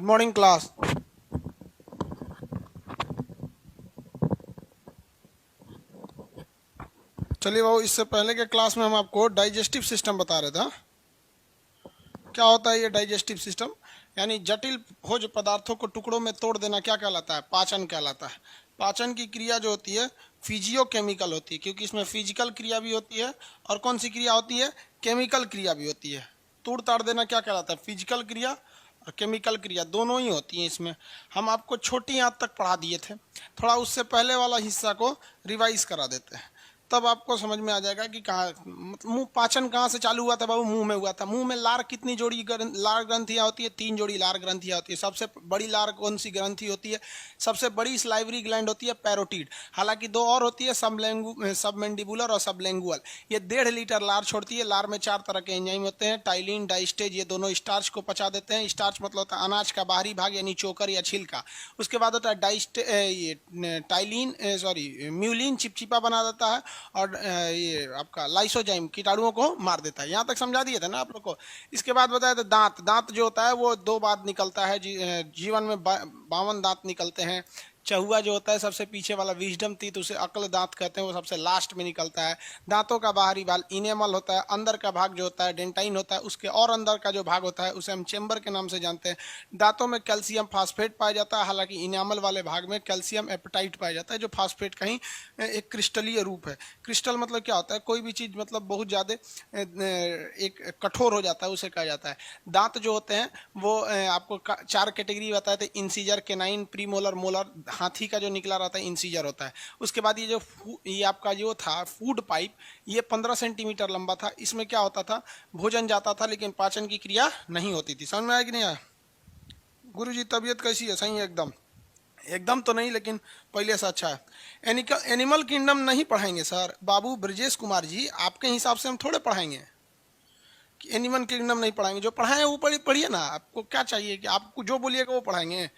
Morning class. चलिए बाबू, इससे पहले के क्लास में हम आपको डाइजेस्टिव सिस्टम बता रहे थे। क्या होता है ये डाइजेस्टिव सिस्टम? यानी जटिल भोज्य पदार्थों को टुकड़ों में तोड़ देना क्या कहलाता है? पाचन कहलाता है। पाचन की क्रिया जो होती है फिजियोकेमिकल होती है, क्योंकि इसमें फिजिकल क्रिया भी होती है और कौन सी क्रिया होती है? केमिकल क्रिया भी होती है। तोड़ ताड़ देना क्या कहलाता है? फिजिकल क्रिया और केमिकल क्रिया दोनों ही होती हैं इसमें। हम आपको छोटी आंत तक पढ़ा दिए थे, थोड़ा उससे पहले वाला हिस्सा को रिवाइज करा देते हैं, तब आपको समझ में आ जाएगा कि कहाँ मुंह पाचन कहाँ से चालू हुआ था बाबू? मुंह में हुआ था। मुंह में लार कितनी जोड़ी लार ग्रंथियाँ होती है? 3 जोड़ी लार ग्रंथियाँ होती है। सबसे बड़ी लार कौन सी ग्रंथि होती है? सबसे बड़ी स्लाइवरी ग्लैंड होती है पैरोटिड। हालांकि 2 और होती है, सबमेंडिबुलर और सबलैंगुअल। ये 1.5 लीटर लार छोड़ती है। लार में 4 तरह के एंजाइम होते हैं, टाइलिन, डाइस्टेज। ये दोनों स्टार्च को पचा देते हैं। स्टार्च मतलब होता है अनाज का बाहरी भाग यानी चोकर या छिलका। उसके बाद होता है टाइलिन, म्यूलिन चिपचिपा बना देता है, और ये आपका लाइसोजाइम कीटाणुओं को मार देता है। यहाँ तक समझा दिए थे ना आप लोग को। इसके बाद बताया तो दांत जो होता है वो 2 बार निकलता है। जीवन में 52 दांत निकलते हैं। चहुआ जो होता है सबसे पीछे वाला विजडम टीथ, उसे अक्ल दांत कहते हैं, वो सबसे लास्ट में निकलता है। दांतों का बाहरी भाग इनेमल होता है। अंदर का भाग जो होता है डेंटाइन होता है। उसके और अंदर का जो भाग होता है उसे हम चेम्बर के नाम से जानते हैं। दांतों में कैल्शियम फास्फेट पाया जाता है, हालांकि इनेमल वाले भाग में कैल्शियम एपेटाइट पाया जाता है, जो फास्फेट का ही एक क्रिस्टलीय रूप है। क्रिस्टल मतलब क्या होता है? कोई भी चीज़ मतलब बहुत ज़्यादा एक कठोर हो जाता है, उसे कहा जाता है। दांत जो होते हैं वो आपको 4 कैटेगरी बताए थे: इंसीजर, केनाइन, प्रीमोलर, मोलर। हाथी का जो निकला रहता है इंसीजर होता है। उसके बाद ये आपका जो था फूड पाइप, ये 15 सेंटीमीटर लंबा था। इसमें क्या होता था? भोजन जाता था लेकिन पाचन की क्रिया नहीं होती थी। समझ में आया कि नहीं आया? गुरुजी तबीयत कैसी है? सही है एकदम? एकदम तो नहीं, लेकिन पहले से अच्छा है। एनिमल किंगडम नहीं पढ़ाएंगे सर? बाबू ब्रजेश कुमार जी, आपके हिसाब से हम थोड़े पढ़ाएंगे कि एनिमल किंगडम नहीं पढ़ाएंगे। जो पढ़ाएं वो पढ़िए ना। आपको क्या चाहिए कि आपको जो बोलिएगा वो पढ़ाएंगे।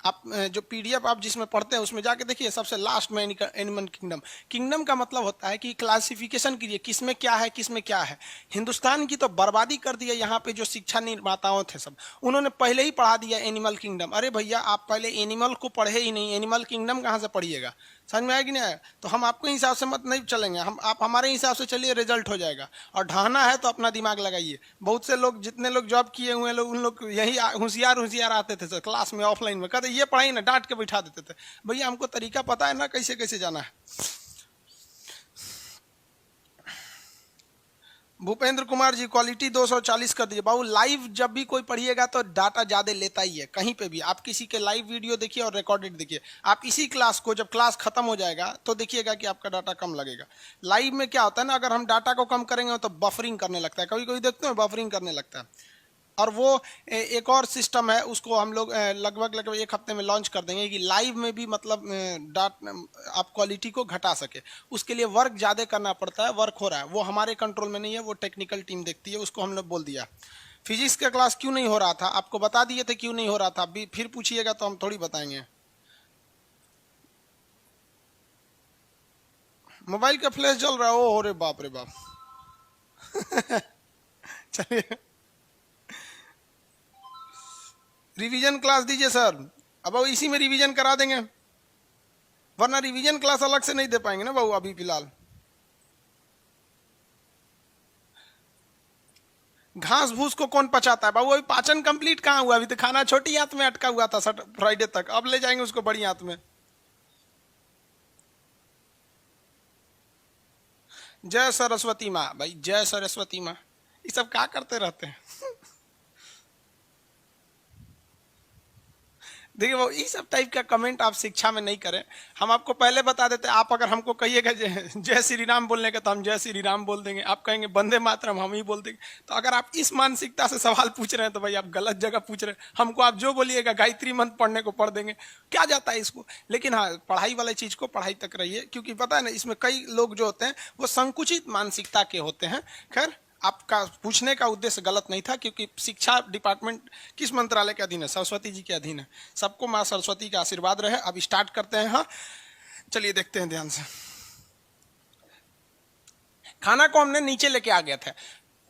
आप जो पीडीएफ आप जिसमें पढ़ते हैं उसमें जाके देखिए, सबसे लास्ट में एनिमल किंगडम। किंगडम का मतलब होता है कि क्लासिफिकेशन कीजिए, किसमें क्या है, किसमें क्या है। हिंदुस्तान की तो बर्बादी कर दी है यहाँ पे जो शिक्षा निर्माताओं थे सब, उन्होंने पहले ही पढ़ा दिया एनिमल किंगडम। अरे भैया, आप पहले एनिमल को पढ़े ही नहीं, एनिमल किंगडम कहाँ से पढ़िएगा? समझ में आया कि नहीं आया? तो हम आपके हिसाब से मत नहीं चलेंगे, आप हमारे हिसाब से चलिए, रिजल्ट हो जाएगा। और ढहना है तो अपना दिमाग लगाइए। बहुत से लोग, जितने लोग जॉब किए हुए लोग, उन लोग यही होशियार आते थे सर क्लास में, ऑफलाइन में कहते ये पढ़ाई ना, डांट के बैठा देते थे। भैया हमको तरीका पता है ना, कैसे कैसे जाना है। भूपेंद्र कुमार जी, क्वालिटी 240 कर दीजिए। बाबू लाइव जब भी कोई पढ़िएगा तो डाटा ज्यादा लेता ही है। कहीं पे भी आप किसी के लाइव वीडियो देखिए और रिकॉर्डेड देखिए। आप इसी क्लास को जब क्लास खत्म हो जाएगा तो देखिएगा कि आपका डाटा कम लगेगा। लाइव में क्या होता है ना, अगर हम डाटा को कम करेंगे तो बफरिंग करने लगता है। कभी कभी देखते हैं बफरिंग करने लगता है। और वो एक और सिस्टम है, उसको हम लोग लगभग 1 हफ्ते में लॉन्च कर देंगे कि लाइव में भी मतलब आप क्वालिटी को घटा सके। उसके लिए वर्क ज़्यादा करना पड़ता है, वर्क हो रहा है, वो हमारे कंट्रोल में नहीं है, वो टेक्निकल टीम देखती है, उसको हमने बोल दिया। फिजिक्स का क्लास क्यों नहीं हो रहा था? आपको बता दिए थे क्यों नहीं हो रहा था। अभी फिर पूछिएगा तो हम थोड़ी बताएंगे। मोबाइल का फ्लैश जल रहा है? ओ हो रे बाप रे बाप। चलिए, रिवीजन क्लास दीजिए सर। अब इसी में रिवीजन करा देंगे, वरना रिवीजन क्लास अलग से नहीं दे पाएंगे ना बाबू अभी फिलहाल। घास भूस को कौन पचाता है बाबू? अभी पाचन कंप्लीट कहाँ हुआ? अभी तो खाना छोटी आंत में अटका हुआ था फ्राइडे तक, अब ले जाएंगे उसको बड़ी आंत में। जय सरस्वती माँ भाई, जय सरस्वती माँ। ये सब क्या करते रहते हैं? देखिए वो इस सब टाइप का कमेंट आप शिक्षा में नहीं करें। हम आपको पहले बता देते, आप अगर हमको कहिएगा जय श्री राम बोलने का तो हम जय श्री राम बोल देंगे। आप कहेंगे वंदे मातरम, हम ही बोल देंगे। तो अगर आप इस मानसिकता से सवाल पूछ रहे हैं तो भाई आप गलत जगह पूछ रहे हैं। हमको आप जो बोलिएगा गायत्री मंत्र पढ़ने को पढ़ देंगे, क्या जाता है इसको। लेकिन हाँ, पढ़ाई वाली चीज को पढ़ाई तक रहिए, क्योंकि पता है ना इसमें कई लोग जो होते हैं वो संकुचित मानसिकता के होते हैं। खैर, आपका पूछने का उद्देश्य गलत नहीं था, क्योंकि शिक्षा डिपार्टमेंट किस मंत्रालय के अधीन है? सरस्वती जी के अधीन है। सबको माँ सरस्वती का आशीर्वाद रहे। अब स्टार्ट करते हैं। हाँ चलिए, देखते हैं ध्यान से। खाना को हमने नीचे लेके आ गया था।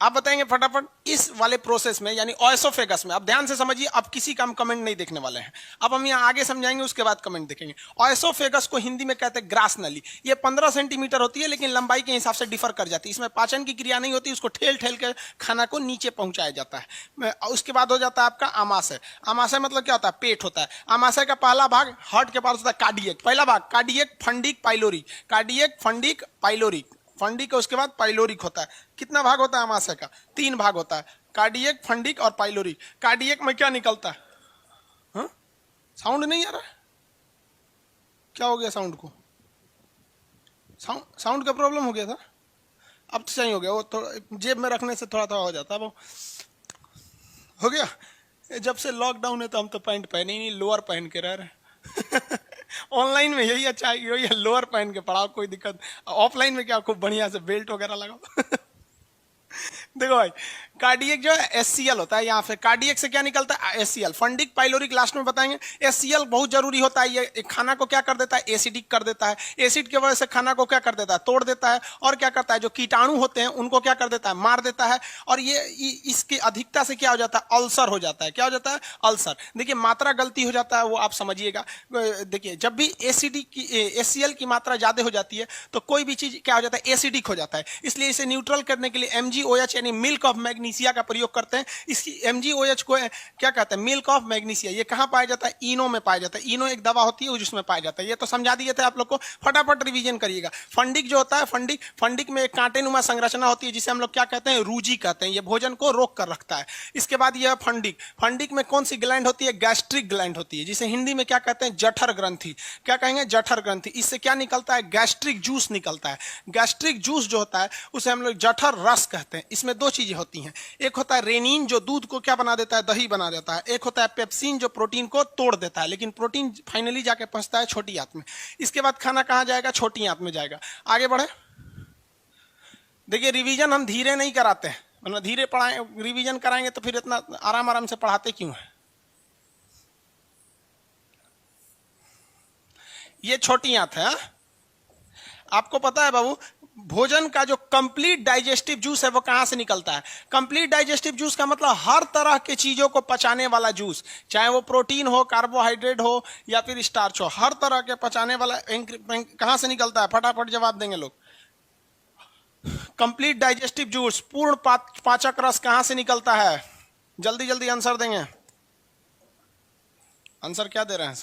आप बताएंगे फटाफट इस वाले प्रोसेस में यानी ओएसोफेगस में। अब ध्यान से समझिए, अब किसी का हम कमेंट नहीं देखने वाले हैं, अब हम यहाँ आगे समझाएंगे उसके बाद कमेंट देखेंगे। ओएसोफेगस को हिंदी में कहते हैं ग्रास नली। ये 15 सेंटीमीटर होती है लेकिन लंबाई के हिसाब से डिफर कर जाती है। इसमें पाचन की क्रिया नहीं होती, उसको ठेल ठेल के खाना को नीचे पहुंचाया जाता है। उसके बाद हो जाता है आपका आमाशय। आमाशय मतलब क्या होता है? पेट होता है। आमाशय का पहला भाग हार्ट के पास होता है कार्डियक। पहला भाग cardiac, fundic, pyloric. Cardiac, fundic, pyloric. Fundic उसके बाद पाइलोरिक होता है। कितना भाग होता है आमाशय का? 3 भाग होता है, कार्डियक, फंडिक और पाइलोरिक। कार्डियक में क्या निकलता है? हाँ? साउंड नहीं आ रहा? क्या हो गया साउंड को? साउंड का प्रॉब्लम हो गया था? अब तो सही हो गया। वो तो जेब में रखने से थोड़ा थोड़ा हो जाता है। वो हो गया। जब से लॉकडाउन है तो हम तो पैंट पहने ही नहीं, लोअर पहन के रह रहे ऑनलाइन में यही अच्छा, यही लोअर पहन के पढ़ाओ, कोई दिक्कत। ऑफलाइन में क्या खूब बढ़िया से बेल्ट वगैरह लगाओ देखो भाई, कार्डियक जो है एससीएल होता है। यहाँ पे कार्डियक से क्या निकलता है? एससीएल। फंडिक, पाइलोरिक लास्ट में बताएंगे। एससीएल बहुत जरूरी होता है, ये खाना को क्या कर देता है? एसिडिक कर देता है। एसिड की वजह से खाना को क्या कर देता है? तोड़ देता है। और क्या करता है? जो कीटाणु होते हैं उनको क्या कर देता है? मार देता है। और ये इसकी अधिकता से क्या हो जाता है? अल्सर हो जाता है। क्या हो जाता है? अल्सर। देखिए मात्रा गलती हो जाता है, वो आप समझिएगा। देखिए जब भी एसिडिक की एससीएल की मात्रा ज्यादा हो जाती है तो कोई भी चीज क्या हो जाता है? एसिडिक हो जाता है। इसलिए इसे न्यूट्रल करने के लिए MgOH यानी मिल्क ऑफ मैग्नीशिया का प्रयोग करते हैं। इसकी MgOH को क्या कहते हैं? Milk of magnesia. ये कहां पाया जाता है? इनो में पाया जाता है। इनो एक दवा होती है जिसमें पाया जाता है। ये तो समझा दिए थे आप लोग को, फटाफट रिवीजन करिएगा। फंडिक जो होता है, फंडिक में एक कांटेनुमा संरचना होती है जिसे हम लोग क्या कहते हैं? रूजी कहते हैं। ये भोजन को रोक कर रखता है। इसके बाद यह फंडिक में कौन सी ग्लैंड होती है? गैस्ट्रिक ग्लैंड होती है, जिसे हिंदी में क्या कहते हैं? जठर ग्रंथि। क्या कहेंगे? जठर ग्रंथि। इससे क्या निकलता है? गैस्ट्रिक जूस निकलता है। गैस्ट्रिक जूस जो होता है उसे हम लोग जठर रस कहते हैं। इसमें 2 चीजें होती हैं, एक होता है रेनिन जो दूध को क्या बना देता है? दही बना देता है। एक होता है पेप्सिन जो प्रोटीन को तोड़ देता है, लेकिन प्रोटीन फाइनली जाके पहुंचता है छोटी आंत में। इसके बाद खाना कहां जाएगा? छोटी आंत में जाएगा। आगे बढ़े। देखिए रिवीजन हम धीरे नहीं कराते हैं, मतलब धीरे पढ़ाएं, रिवीजन कराएंगे तो फिर इतना आराम आराम से पढ़ाते क्यों है? ये छोटी आंत है। आपको पता है बाबू, भोजन का जो कंप्लीट डाइजेस्टिव जूस है वो कहां से निकलता है? कंप्लीट डाइजेस्टिव जूस का मतलब हर तरह के चीजों को पचाने वाला जूस, चाहे वो प्रोटीन हो, कार्बोहाइड्रेट हो या फिर स्टार्च हो, हर तरह के पचाने वाला कहां से निकलता है? फटाफट जवाब देंगे लोग। कंप्लीट डाइजेस्टिव जूस, पूर्ण पाचक रस कहां से निकलता है? जल्दी जल्दी आंसर देंगे। आंसर क्या दे रहे हैं?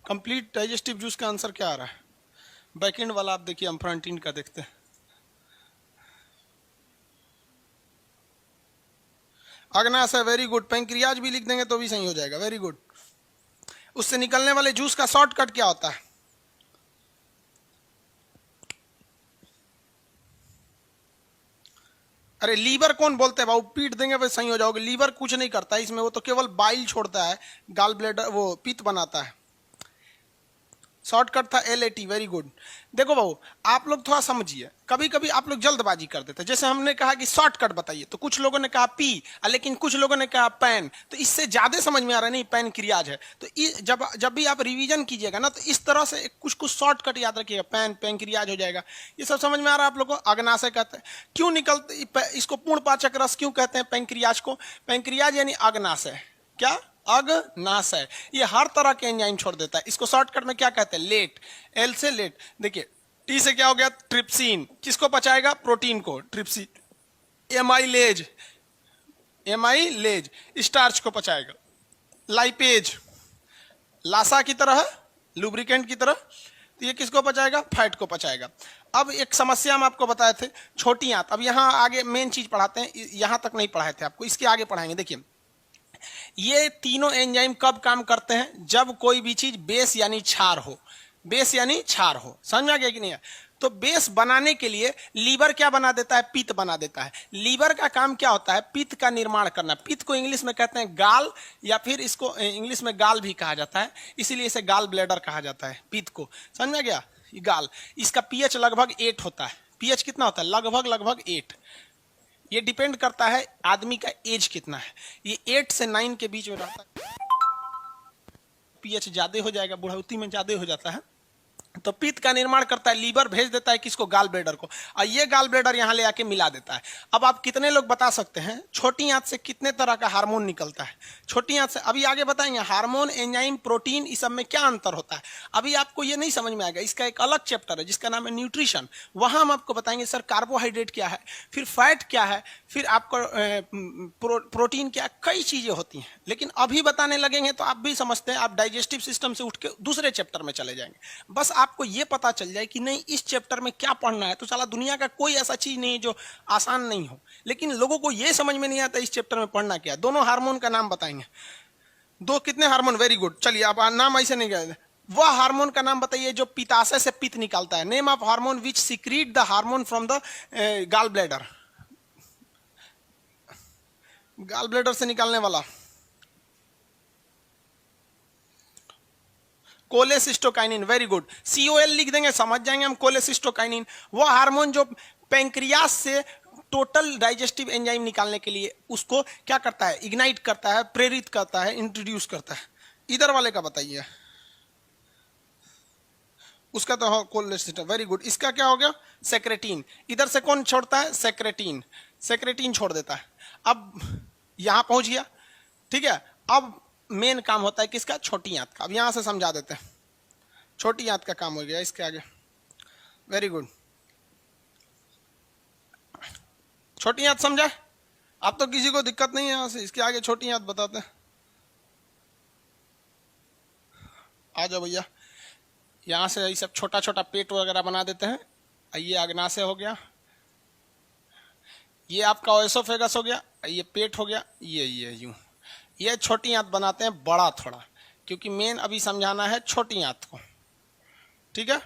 कंप्लीट डाइजेस्टिव जूस का आंसर क्या आ रहा है? बैकएंड वाला आप देखिए, हम फ्रंट एंड का देखते हैं। अग्नाशय, वेरी गुड। पैंक्रियाज भी लिख देंगे तो भी सही हो जाएगा, वेरी गुड। उससे निकलने वाले जूस का शॉर्टकट क्या होता है? अरे लीवर कौन बोलते हैं बाबू? पीट देंगे वह सही हो जाओगे। लीवर कुछ नहीं करता है इसमें, वो तो केवल बाइल छोड़ता है, गाल ब्लैडर वो पित्त बनाता है। शॉर्टकट था LAT, वेरी गुड। देखो बाबू, आप लोग थोड़ा समझिए, कभी कभी आप लोग जल्दबाजी कर देते हैं। जैसे हमने कहा कि शॉर्टकट बताइए तो कुछ लोगों ने कहा पी, लेकिन कुछ लोगों ने कहा पैन, तो इससे ज्यादा समझ में आ रहा है नहीं पैन क्रियाज है। तो जब भी आप रिवीजन कीजिएगा ना तो इस तरह से कुछ कुछ शॉर्टकट याद रखिएगा, पैन क्रियाज हो जाएगा। ये सब समझ में आ रहा है आप लोग को? अग्नाशय कहते हैं। क्यों निकलते इसको? पूर्ण पाचक रस क्यों कहते हैं पैंक्रियाज को? पैंक्रियाज यानी अग्नाशय। क्या? अग्नाशय। ये हर तरह के एंजाइम छोड़ देता है। इसको शॉर्टकट में क्या कहते हैं? लेट। एल से लेट। देखिए टी से क्या हो गया? ट्रिप्सिन। किसको पचाएगा? प्रोटीन को, ट्रिप्सिन। एमाइलेज स्टार्च को पचाएगा। लाइपेज लासा की तरह, लुब्रिकेंट की तरह। तो ये किसको पचाएगा? फैट को पचाएगा। अब एक समस्या हम आपको बताए थे, छोटी आंत। अब यहां आगे मेन चीज पढ़ाते हैं, यहां तक नहीं पढ़ाए थे आपको, इसके आगे पढ़ाएंगे। देखिए ये तीनों एंजाइम कब काम करते हैं? जब कोई भी चीज बेस यानी क्षार हो। बेस यानी क्षार हो, समझ में आ गया कि नहीं? तो बेस बनाने के लिए लीवर क्या बना देता है? पित्त बना देता है। लीवर का काम क्या होता है? पित्त का निर्माण करना। पित्त को इंग्लिश में कहते हैं गाल, या फिर इसको इंग्लिश में गाल भी कहा जाता है, इसीलिए इसे गाल ब्लैडर कहा जाता है पित्त को। समझ में आ गया? गाल, इसका पीएच लगभग 8 होता है। पीएच कितना होता है? लगभग 8। ये डिपेंड करता है आदमी का एज कितना है। ये 8 से 9 के बीच में रहता है। पीएच ज्यादा हो जाएगा, बुढ़ौती में ज्यादा हो जाता है। तो पित्त का निर्माण करता है, लीवर भेज देता है किसको, गाल ब्लैडर को, और ये गाल ब्लैडर यहां ले आके मिला देता है। अब आप कितने लोग बता सकते हैं छोटी आंत से कितने तरह का हार्मोन निकलता है? छोटी आंत से अभी आगे बताएंगे, हार्मोन, एंजाइम, प्रोटीन, इस सब में क्या अंतर होता है। अभी आपको ये नहीं समझ में आएगा, इसका एक अलग चैप्टर है जिसका नाम है न्यूट्रिशन। वहां हम आपको बताएंगे सर कार्बोहाइड्रेट क्या है, फिर फैट क्या है, फिर आपको प्रोटीन क्या, कई चीजें होती हैं। लेकिन अभी बताने लगेंगे तो आप भी समझते हैं, आप डाइजेस्टिव सिस्टम से उठ के दूसरे चैप्टर में चले जाएंगे। बस आपको ये पता चल जाए कि नहीं इस चैप्टर में क्या पढ़ना है, तो साला दुनिया का कोई ऐसा चीज नहीं है जो आसान नहीं हो। लेकिन लोगों को ये समझ में नहीं आता इस चैप्टर में पढ़ना क्या। दोनों हार्मोन का नाम बताएंगे, दो कितने हार्मोन, वेरी गुड। चलिए आप नाम ऐसे नहीं कहते, वह हार्मोन का नाम बताइए जो पित्ताशय से पित्त निकालता है। Name of hormone which secret the hormone from the gall bladder, gall bladder से निकालने वाला। कोलेसिस्टोकाइनिन, वेरी गुड, COL लिख देंगे, समझ जाएंगे हम। कोलेसिस्टोकाइनिन वो हार्मोन जो पैंक्रियास से टोटल डाइजेस्टिव एंजाइम निकालने के लिए उसको क्या करता है, इग्नाइट करता है, प्रेरित करता है, इंट्रोड्यूस करता है। इधर वाले का बताइए, उसका तो कोलेसिस्टो, वेरी गुड। इसका क्या हो गया, सेक्रेटिन। इधर से कौन छोड़ता है, सेक्रेटिन, सेक्रेटिन छोड़ देता है। अब यहां पहुंच गया, ठीक है। अब मेन काम होता है किसका, छोटी आंत का। अब यहां से समझा देते हैं, छोटी आंत का काम हो गया इसके आगे, वेरी गुड। छोटी आंत समझा, अब तो किसी को दिक्कत नहीं है यहां से, इसके आगे छोटी आंत बताते हैं। आ जाओ भैया, यहां से ये सब छोटा छोटा पेट वगैरह बना देते हैं। ये अग्नाशय हो गया, ये आपका ओएसोफेगस हो गया, ये पेट हो गया, ये यूं। ये छोटी आंत बनाते हैं बड़ा थोड़ा, क्योंकि मेन अभी समझाना है छोटी आंत को, ठीक है।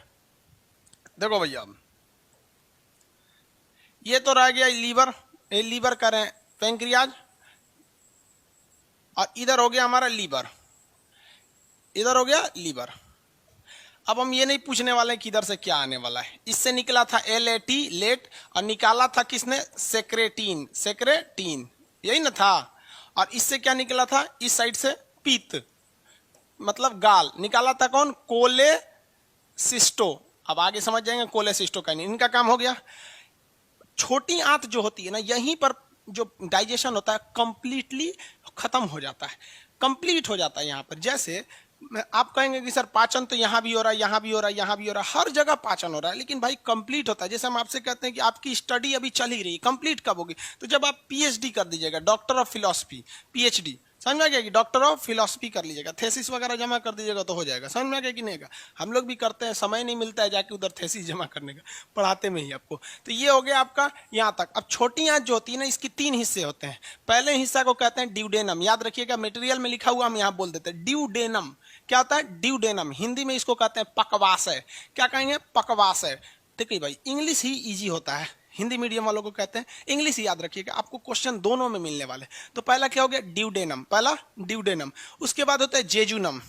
देखो भैया, अब ये तो रह गया लीवर, ये लीवर करें पैंक्रियाज, और इधर हो गया हमारा लीवर, इधर हो गया लीवर। अब हम ये नहीं पूछने वाले कि इधर से क्या आने वाला है। इससे निकला था LAT, लेट, और निकाला था किसने, सेक्रेटिन, सेक्रेटिन, यही ना था। और इससे क्या निकला था, इस साइड से पित्त, मतलब गाल, निकाला था कौन, कोलेसिस्टो। अब आगे समझ जाएंगे, कोलेसिस्टोकाइनिन, इनका काम हो गया। छोटी आंत जो होती है ना, यहीं पर जो डाइजेशन होता है कंप्लीटली खत्म हो जाता है, कंप्लीट हो जाता है यहाँ पर। जैसे आप कहेंगे कि सर पाचन तो यहाँ भी हो रहा है, यहाँ भी हो रहा है, यहाँ भी हो रहा है, हर जगह पाचन हो रहा है, लेकिन भाई कंप्लीट होता है। जैसे हम आपसे कहते हैं कि आपकी स्टडी अभी चल ही रही, कंप्लीट कब होगी, तो जब आप PhD कर दीजिएगा, डॉक्टर ऑफ फिलॉसफी, PhD, समझ में आ गया कि डॉक्टर ऑफ फिलॉसफी कर लीजिएगा, थेसिस वगैरह जमा कर दीजिएगा तो हो जाएगा। समझ में आ गया कि नहीं का, हम लोग भी करते हैं, समय नहीं मिलता है जाके उधर थेसिस जमा करने का, पढ़ाते में ही आपको। तो ये हो गया आपका यहाँ तक। अब छोटी आंत जो होती है ना, इसकी 3 हिस्से होते हैं। पहले हिस्सा को कहते हैं ड्यूडेनम, याद रखिएगा, मटेरियल में लिखा हुआ हम यहाँ बोल देते हैं ड्यूडेनम। क्या होता है ड्यूडेनम, हिंदी में इसको कहते हैं पकवासय। क्या कहेंगे, पकवासय। ठीक है भाई, इंग्लिश ही इजी होता है, हिंदी मीडियम वालों को कहते हैं, इंग्लिश ही याद रखिएगा, आपको क्वेश्चन दोनों में मिलने वाले। तो पहला क्या हो गया, ड्यूडेनम, पहला ड्यूडेनम। उसके बाद होता है जेजुनम,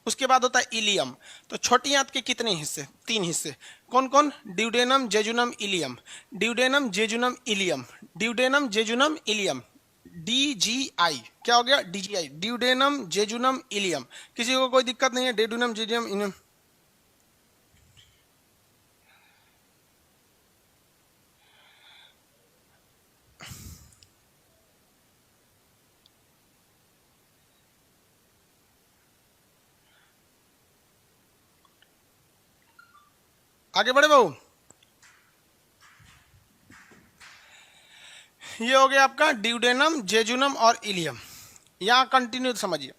उसके बाद होता है इलियम। तो छोटी आंत के कितने हिस्से, 3 हिस्से, कौन कौन, duodenum, jejunum, ileum, duodenum, jejunum, ileum, duodenum, jejunum, ileum, DGI। क्या हो गया, DGI, ड्यूडेनम, जेजुनम, इलियम। किसी को कोई दिक्कत नहीं है, ड्यूडेनम, जेजुनम, इलियम। आगे बढ़े बाबू, ये हो गया आपका ड्यूडेनम, जेजुनम और इलियम। यहां कंटिन्यू समझिए,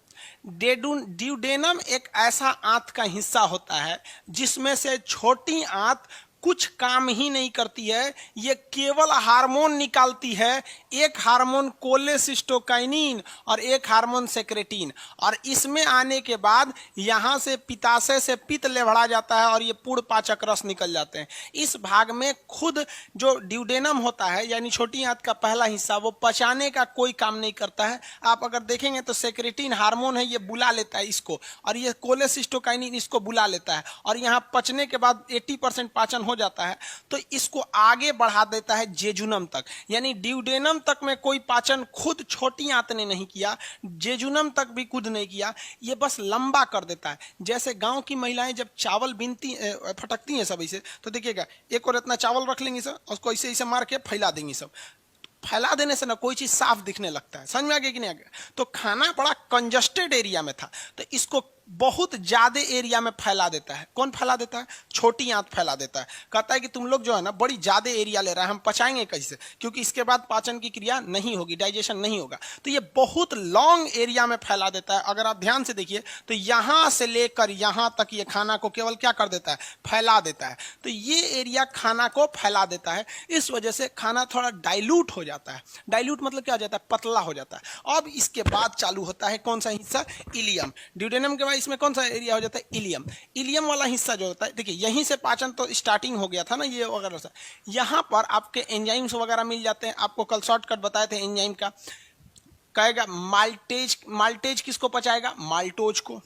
ड्यूडेनम एक ऐसा आंत का हिस्सा होता है जिसमें से छोटी आंत कुछ काम ही नहीं करती है, ये केवल हार्मोन निकालती है। एक हार्मोन कोलेसिस्टोकाइनिन और एक हार्मोन सेक्रेटिन, और इसमें आने के बाद यहाँ से पित्ताशय से पित्त लेवड़ा जाता है और ये पूर्ण पाचक रस निकल जाते हैं। इस भाग में खुद जो ड्यूडेनम होता है यानी छोटी आंत का पहला हिस्सा, वो पचाने का कोई काम नहीं करता है। आप अगर देखेंगे तो सेक्रेटिन हार्मोन है, ये बुला लेता है इसको, और ये कोलेसिस्टोकाइनिन इसको बुला लेता है, और यहाँ पचने के बाद 80% पाचन हो हो जाता है तो इसको आगे बढ़ा देता है जेजुनम तक, यानी ड्यूडेनम तक में कोई पाचन खुद छोटी आंत ने नहीं किया, जेजुनम तक भी खुद नहीं किया, ये बस लंबा कर देता है। जैसे गांव की महिलाएं जब चावल बीनती फटकती हैं सब ऐसे, तो देखिएगा एक और इतना चावल रख लेंगी सब, उसको ऐसे ऐसे मार के फैला देंगी सब, फैला देने से ना कोई चीज साफ दिखने लगता है। समझ में आ गया कि नहीं आ गया? तो खाना बड़ा कंजस्टेड एरिया में था तो इसको बहुत ज्यादा एरिया में फैला देता है। कौन फैला देता है? छोटी आंत फैला देता है। कहता है कि तुम लोग जो है ना बड़ी ज्यादा एरिया ले रहा है, हम पचाएंगे कैसे, क्योंकि इसके बाद पाचन की क्रिया नहीं होगी, डाइजेशन नहीं होगा। तो ये बहुत लॉन्ग एरिया में फैला देता है। अगर आप ध्यान से देखिए तो यहां से लेकर यहां तक ये खाना को केवल क्या कर देता है? फैला देता है। तो ये एरिया खाना को फैला देता है, इस वजह से खाना थोड़ा डाइल्यूट हो जाता है। डाइल्यूट मतलब क्या हो जाता है? पतला हो जाता है। अब इसके बाद चालू होता है कौन सा हिस्सा? इलियम। ड्यूडेनम के बाद इसमें कौन सा एरिया हो जाता है? इलियम। इलियम वाला हिस्सा जो होता है, देखिए यहीं से पाचन तो स्टार्टिंग हो गया था ना, ये वगैरह से यहां पर आपके एंजाइम्स वगैरह मिल जाते हैं। आपको कल शॉर्टकट बताए थे एंजाइम का। कहेगा माल्टेज, माल्टेज किसको पचाएगा? माल्टोज को।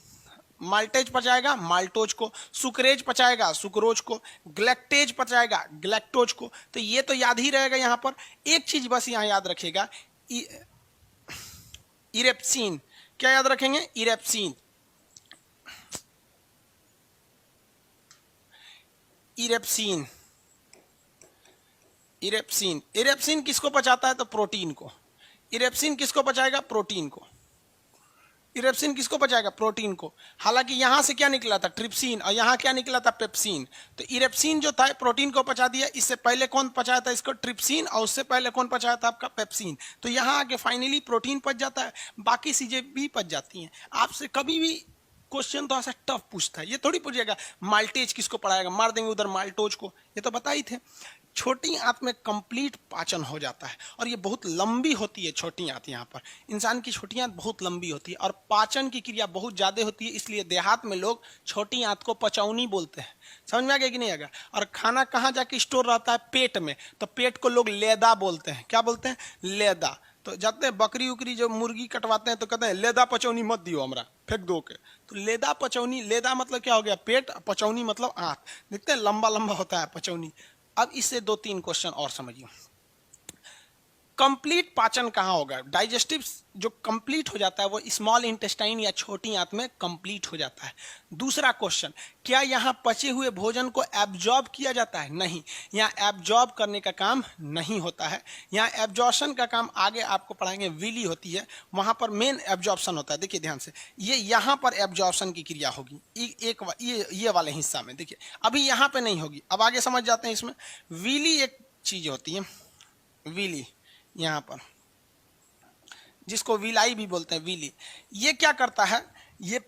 माल्टेज पचाएगा माल्टोज को, सुक्रेज पचाएगा सुक्रोज को, ग्लैक्टेज पचाएगा ग्लैक्टोज को। तो ये तो याद ही रहेगा। यहां पर एक चीज बस यहां याद रखिएगा, इरेप्सिन। क्या याद रखेंगे? इरेप्सिन। Erepsin, erepsin. इरेप्सिन किसको पचाता है? तो प्रोटीन को। इरेप्सिन किसको पचाएगा? प्रोटीन को। इरेप्सिन किसको पचाएगा? प्रोटीन को। हालांकि यहां से क्या निकला था? ट्रिप्सिन, और यहां क्या निकला था? पेप्सिन। तो इरेप्सिन जो था प्रोटीन को पचा दिया। इससे पहले कौन पचाया था इसको? ट्रिप्सिन। और उससे पहले कौन पचाया था? आपका पेप्सिन। तो यहां आके फाइनली प्रोटीन पच जाता है, बाकी चीजें भी पच जाती हैं। आपसे कभी भी क्वेश्चन तो ऐसा टफ पूछता है, ये थोड़ी पूछेगा माल्टेज किसको पढ़ाएगा, मार देंगे उधर माल्टोज को, ये तो बता ही थे। छोटी आंत में कंप्लीट पाचन हो जाता है और ये बहुत लंबी होती है छोटी आंत। यहाँ पर इंसान की छोटी आंत बहुत लंबी होती है और पाचन की क्रिया बहुत ज्यादा होती है, इसलिए देहात में लोग छोटी आंत को पचौनी बोलते हैं। समझ में आ गया कि नहीं आ गया? और खाना कहाँ जाके स्टोर रहता है? पेट में। तो पेट को लोग लेदा बोलते हैं। क्या बोलते हैं? लेदा। तो जाते हैं बकरी उकरी जो मुर्गी कटवाते हैं तो कहते हैं लेदा पचौनी मत दियो हमरा, फेंक दो के। तो लेदा पचौनी, लेदा मतलब क्या हो गया? पेट, पचौनी मतलब आंत। देखते हैं लंबा लंबा होता है पचौनी। अब इससे 2-3 क्वेश्चन और समझिए। कंप्लीट पाचन कहां होगा? डाइजेस्टिव जो कंप्लीट हो जाता है वो स्मॉल इंटेस्टाइन या छोटी आंत में कंप्लीट हो जाता है। दूसरा क्वेश्चन, क्या यहां पचे हुए भोजन को एब्जॉर्ब किया जाता है? नहीं, यहां एब्जॉर्ब करने का काम नहीं होता है। यहां एब्जॉर्प्शन का काम आगे आपको पढ़ाएंगे, विली होती है, वहां पर मेन एब्जॉर्प्शन होता है। देखिए ध्यान से, ये यहां पर एब्जॉर्प्शन की क्रिया होगी ये वाले हिस्सा में। देखिए अभी यहां पे नहीं होगी, अब आगे समझ जाते हैं। इसमें विली एक चीज होती है, विली यहां पर, जिसको विलाई भी बोलते हैं, विली। ये क्या करता है? ये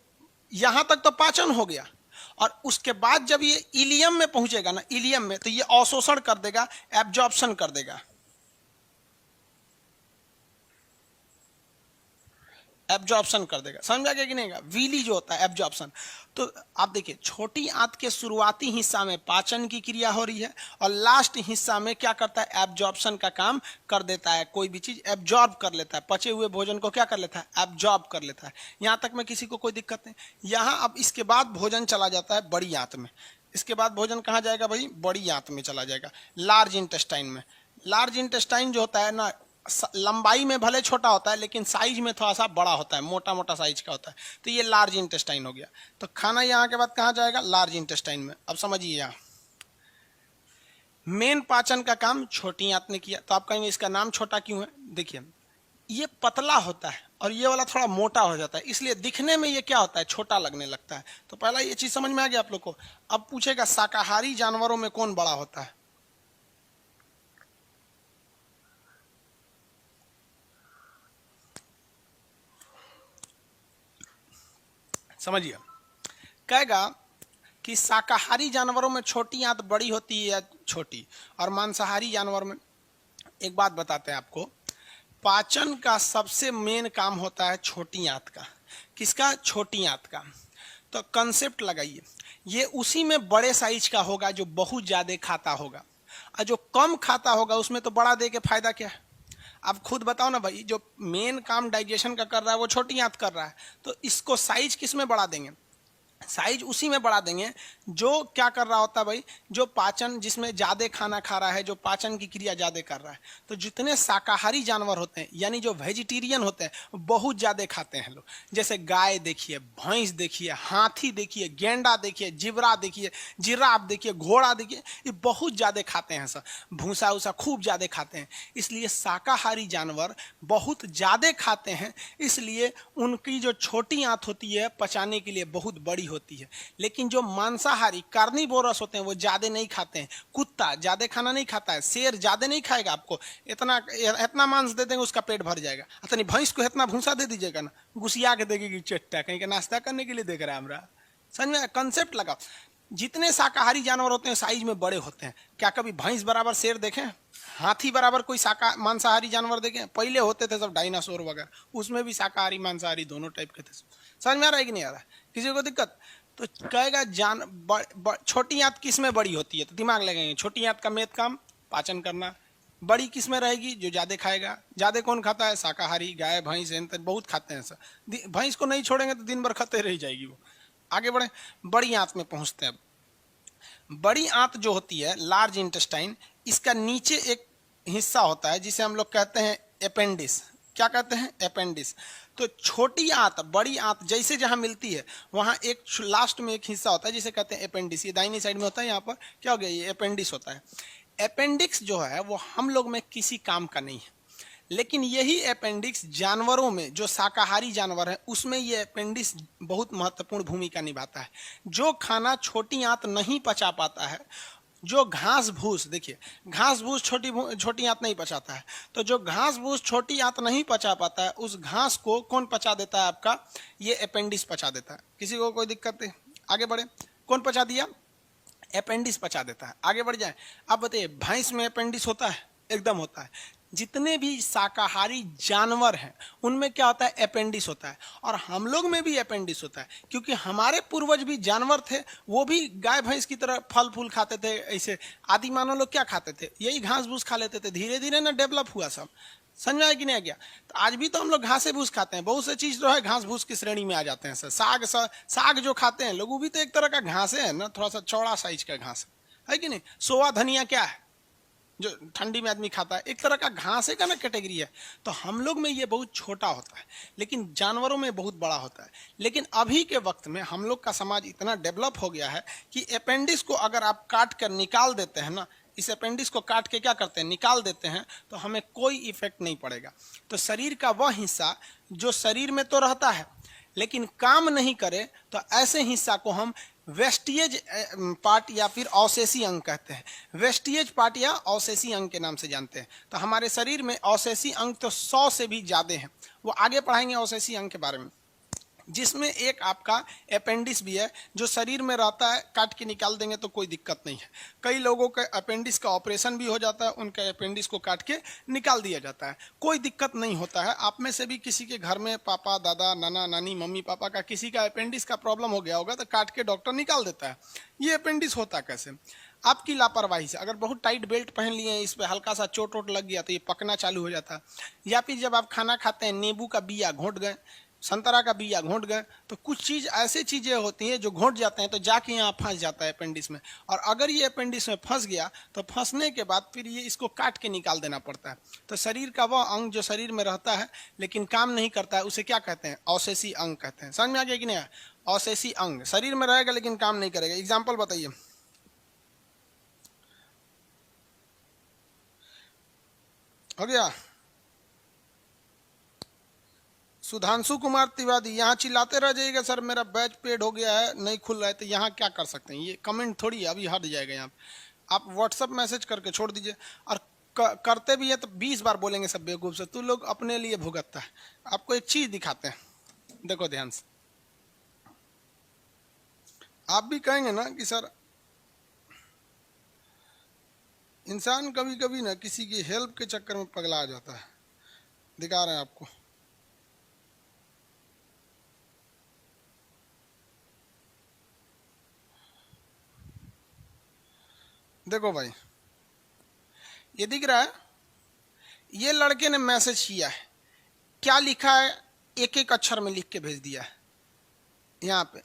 यहां तक तो पाचन हो गया और उसके बाद जब ये इलियम में पहुंचेगा ना, इलियम में, तो ये अवशोषण कर देगा, एब्जॉर्प्शन कर देगा। एब्जॉर्प्शन कर देगा। समझ आ गया कि नहीं? विली जो होता है एब्जॉर्प्शन। तो आप देखिए छोटी आंत के शुरुआती हिस्सा में पाचन की क्रिया हो रही है और लास्ट हिस्सा में क्या करता है? एब्जॉर्प्शन का काम कर देता है। कोई भी चीज एब्जॉर्ब कर लेता है, पचे हुए भोजन को क्या कर लेता है? एब्जॉर्ब कर लेता है। यहां तक में किसी को कोई दिक्कत नहीं। यहां अब इसके बाद भोजन चला जाता है बड़ी आंत में। इसके बाद भोजन कहां जाएगा भाई? बड़ी आंत में चला जाएगा, लार्ज इंटेस्टाइन में। लार्ज इंटेस्टाइन जो होता है ना, लंबाई में भले छोटा होता है लेकिन साइज में थोड़ा सा बड़ा होता है, मोटा मोटा साइज का होता है। तो ये लार्ज इंटेस्टाइन हो गया। तो खाना यहाँ के बाद कहाँ जाएगा? लार्ज इंटेस्टाइन में। अब समझिए, यहाँ मेन पाचन का काम छोटी आंत ने किया। तो आप कहेंगे इसका नाम छोटा क्यों है? देखिए ये पतला होता है और ये वाला थोड़ा मोटा हो जाता है, इसलिए दिखने में ये क्या होता है? छोटा लगने लगता है। तो पहला ये चीज समझ में आ गया आप लोग को। अब पूछेगा शाकाहारी जानवरों में कौन बड़ा होता है? समझिए, कहेगा कि शाकाहारी जानवरों में छोटी आंत बड़ी होती है या छोटी, और मांसाहारी जानवर में। एक बात बताते हैं आपको, पाचन का सबसे मेन काम होता है छोटी आंत का। किसका? छोटी आंत का। तो कंसेप्ट लगाइए, ये उसी में बड़े साइज का होगा जो बहुत ज्यादा खाता होगा, और जो कम खाता होगा उसमें तो बड़ा दे के फायदा क्या है? आप खुद बताओ ना भाई, जो मेन काम डाइजेशन का कर रहा है वो छोटी आंत कर रहा है, तो इसको साइज किस में बढ़ा देंगे? साइज उसी में बढ़ा देंगे जो क्या कर रहा होता है भाई, जो पाचन, जिसमें ज्यादा खाना खा रहा है, जो पाचन की क्रिया ज्यादा कर रहा है। तो जितने शाकाहारी जानवर होते हैं यानी जो वेजिटेरियन होते हैं बहुत ज्यादा खाते हैं लोग। जैसे गाय देखिए, भैंस देखिए, हाथी देखिए, गेंडा देखिए, जिबरा देखिए, जिराफ देखिए, घोड़ा देखिए, ये बहुत ज्यादा खाते हैं सर। भूसा उसा खूब ज्यादा खाते हैं। इसलिए शाकाहारी जानवर बहुत ज्यादा खाते हैं, इसलिए उनकी जो छोटी आंत होती है पचाने के लिए बहुत बड़ी होती है। लेकिन जो मांसाहारी कार्निवोरस होते हैं वो ज्यादा नहीं खाते हैं। कुत्ता ज्यादा खाना नहीं खाता है, शेर ज्यादा नहीं खाएगा, आपको इतना इतना मांस दे देंगे उसका पेट भर जाएगा। अतनी भैंस को इतना भूसा दे दीजिएगा ना, घुसिया के देगी चट्टा, कहीं का नाश्ता करने के लिए देख रहा है हमरा। समझ में कंसेप्ट लगाओ। जितने शाकाहारी जानवर होते हैं साइज में बड़े होते हैं। क्या कभी भैंस बराबर शेर देखें, हाथी बराबर कोई मांसाहारी जानवर देखें? पहले होते थे सब डायनासोर वगैरह, उसमें भी शाकाहारी मांसाहारी दोनों टाइप के थे। समझ में आ रहा है कि नहीं आ रहा है? किसी को दिक्कत? तो कहेगा छोटी आंत किस में बड़ी होती है, तो दिमाग लगेंगे छोटी आंत का मेन काम पाचन करना। बड़ी किस में रहेगी? जो ज्यादा खाएगा। ज्यादा कौन खाता है? शाकाहारी, गाय भैंस बहुत खाते हैं सर। भैंस को नहीं छोड़ेंगे तो दिन भर खाते रह जाएगी वो। आगे बढ़े, बड़ी आंत में पहुंचते हैं। बड़ी आंत जो होती है लार्ज इंटेस्टाइन, इसका नीचे एक हिस्सा होता है जिसे हम लोग कहते हैं अपेंडिस। क्या कहते हैं? अपेंडिस। तो छोटी आंत बड़ी आंत जैसे जहां मिलती है वहां एक लास्ट में एक हिस्सा होता है जिसे कहते हैं अपेंडिस। ये दाहिनी साइड में होता है, यहाँ पर क्या हो गया, ये अपेंडिस होता है। अपेंडिक्स जो है वो हम लोग में किसी काम का नहीं है, लेकिन यही अपेंडिक्स जानवरों में, जो शाकाहारी जानवर है उसमें ये अपेंडिक्स बहुत महत्वपूर्ण भूमिका निभाता है। जो खाना छोटी आंत नहीं पचा पाता है, जो घास भूस, देखिए घास भूस छोटी आंत नहीं पचाता है, तो जो घास भूस छोटी आंत नहीं पचा पाता है उस घास को कौन पचा देता है? आपका ये अपेंडिक्स पचा देता है। किसी को कोई दिक्कत नहीं? आगे बढ़े, कौन पचा दिया? अपेंडिक्स पचा देता है। आगे बढ़ जाए, अब बताइए भैंस में अपेंडिक्स होता है? एकदम होता है। जितने भी शाकाहारी जानवर हैं उनमें क्या होता है? अपेंडिक्स होता है। और हम लोग में भी अपेंडिक्स होता है, क्योंकि हमारे पूर्वज भी जानवर थे, वो भी गाय भैंस की तरह फल फूल खाते थे। ऐसे आदि मानव लोग क्या खाते थे? यही घास भूस खा लेते थे। धीरे धीरे ना डेवलप हुआ सब। समझ आया कि नहीं आ गया? तो आज भी तो हम लोग घासे भूस खाते हैं। बहुत से चीज जो है घास भूस की श्रेणी में आ जाते हैं सर। साग जो खाते हैं लोग, वो भी तो एक तरह का घास है ना, थोड़ा सा चौड़ा साइज का घास है कि नहीं? सोआ धनिया क्या है जो ठंडी में आदमी खाता है? एक तरह का घास है का ना, कैटेगरी है। तो हम लोग में ये बहुत छोटा होता है, लेकिन जानवरों में बहुत बड़ा होता है। लेकिन अभी के वक्त में हम लोग का समाज इतना डेवलप हो गया है कि अपेंडिक्स को अगर आप काट कर निकाल देते हैं ना, इस अपेंडिक्स को काट के क्या करते हैं? निकाल देते हैं, तो हमें कोई इफेक्ट नहीं पड़ेगा। तो शरीर का वह हिस्सा जो शरीर में तो रहता है लेकिन काम नहीं करे, तो ऐसे हिस्सा को हम वेस्टिएज पार्ट या फिर अवशेषी अंग कहते हैं। वेस्टिएज पार्ट या अवशेषी अंग के नाम से जानते हैं। तो हमारे शरीर में अवशेषी अंग तो 100 से भी ज्यादा हैं। वो आगे पढ़ाएंगे अवशेषी अंग के बारे में, जिसमें एक आपका अपेंडिक्स भी है जो शरीर में रहता है। काट के निकाल देंगे तो कोई दिक्कत नहीं है। कई लोगों के अपेंडिक्स का ऑपरेशन भी हो जाता है, उनके अपेंडिक्स को काट के निकाल दिया जाता है, कोई दिक्कत नहीं होता है। आप में से भी किसी के घर में पापा दादा नाना नानी मम्मी पापा का किसी का अपेंडिक्स का प्रॉब्लम हो गया होगा, तो काट के डॉक्टर निकाल देता है। ये अपेंडिक्स होता कैसे? आपकी लापरवाही से। अगर बहुत टाइट बेल्ट पहन लिए, इस पर हल्का सा चोट वोट लग गया तो ये पकना चालू हो जाता है। या फिर जब आप खाना खाते हैं, नींबू का बिया घोंट गए, संतरा का बिया घोंट गए, तो कुछ चीज ऐसी चीजें होती हैं जो घोंट जाते हैं तो जाके यहाँ फंस जाता है अपेंडिक्स में। और अगर ये अपेंडिक्स में फंस गया तो फंसने के बाद फिर ये इसको काट के निकाल देना पड़ता है। तो शरीर का वह अंग जो शरीर में रहता है लेकिन काम नहीं करता है, उसे क्या कहते हैं? अवशेषी अंग कहते हैं। समझ में आ गया कि नहीं? अवशेषी अंग शरीर में रहेगा लेकिन काम नहीं करेगा। एग्जाम्पल बताइए। हो गया? सुधांशु कुमार तिवारी, यहाँ चिल्लाते रह जाइएगा सर मेरा बैच पेड हो गया है, नहीं खुल रहा है। तो यहाँ क्या कर सकते हैं? ये कमेंट थोड़ी अभी हट जाएगा। यहाँ आप व्हाट्सअप मैसेज करके छोड़ दीजिए। और करते भी है तो 20 बार बोलेंगे सब बेवकूफ से, तू लोग अपने लिए भुगतता है। आपको एक चीज दिखाते हैं, देखो ध्यान से। आप भी कहेंगे ना कि सर इंसान कभी कभी ना किसी की हेल्प के चक्कर में पगला जाता है। दिखा रहे हैं आपको, देखो भाई, ये दिख रहा है? ये लड़के ने मैसेज किया है, क्या लिखा है? एक एक अक्षर में लिख के भेज दिया है यहाँ पे।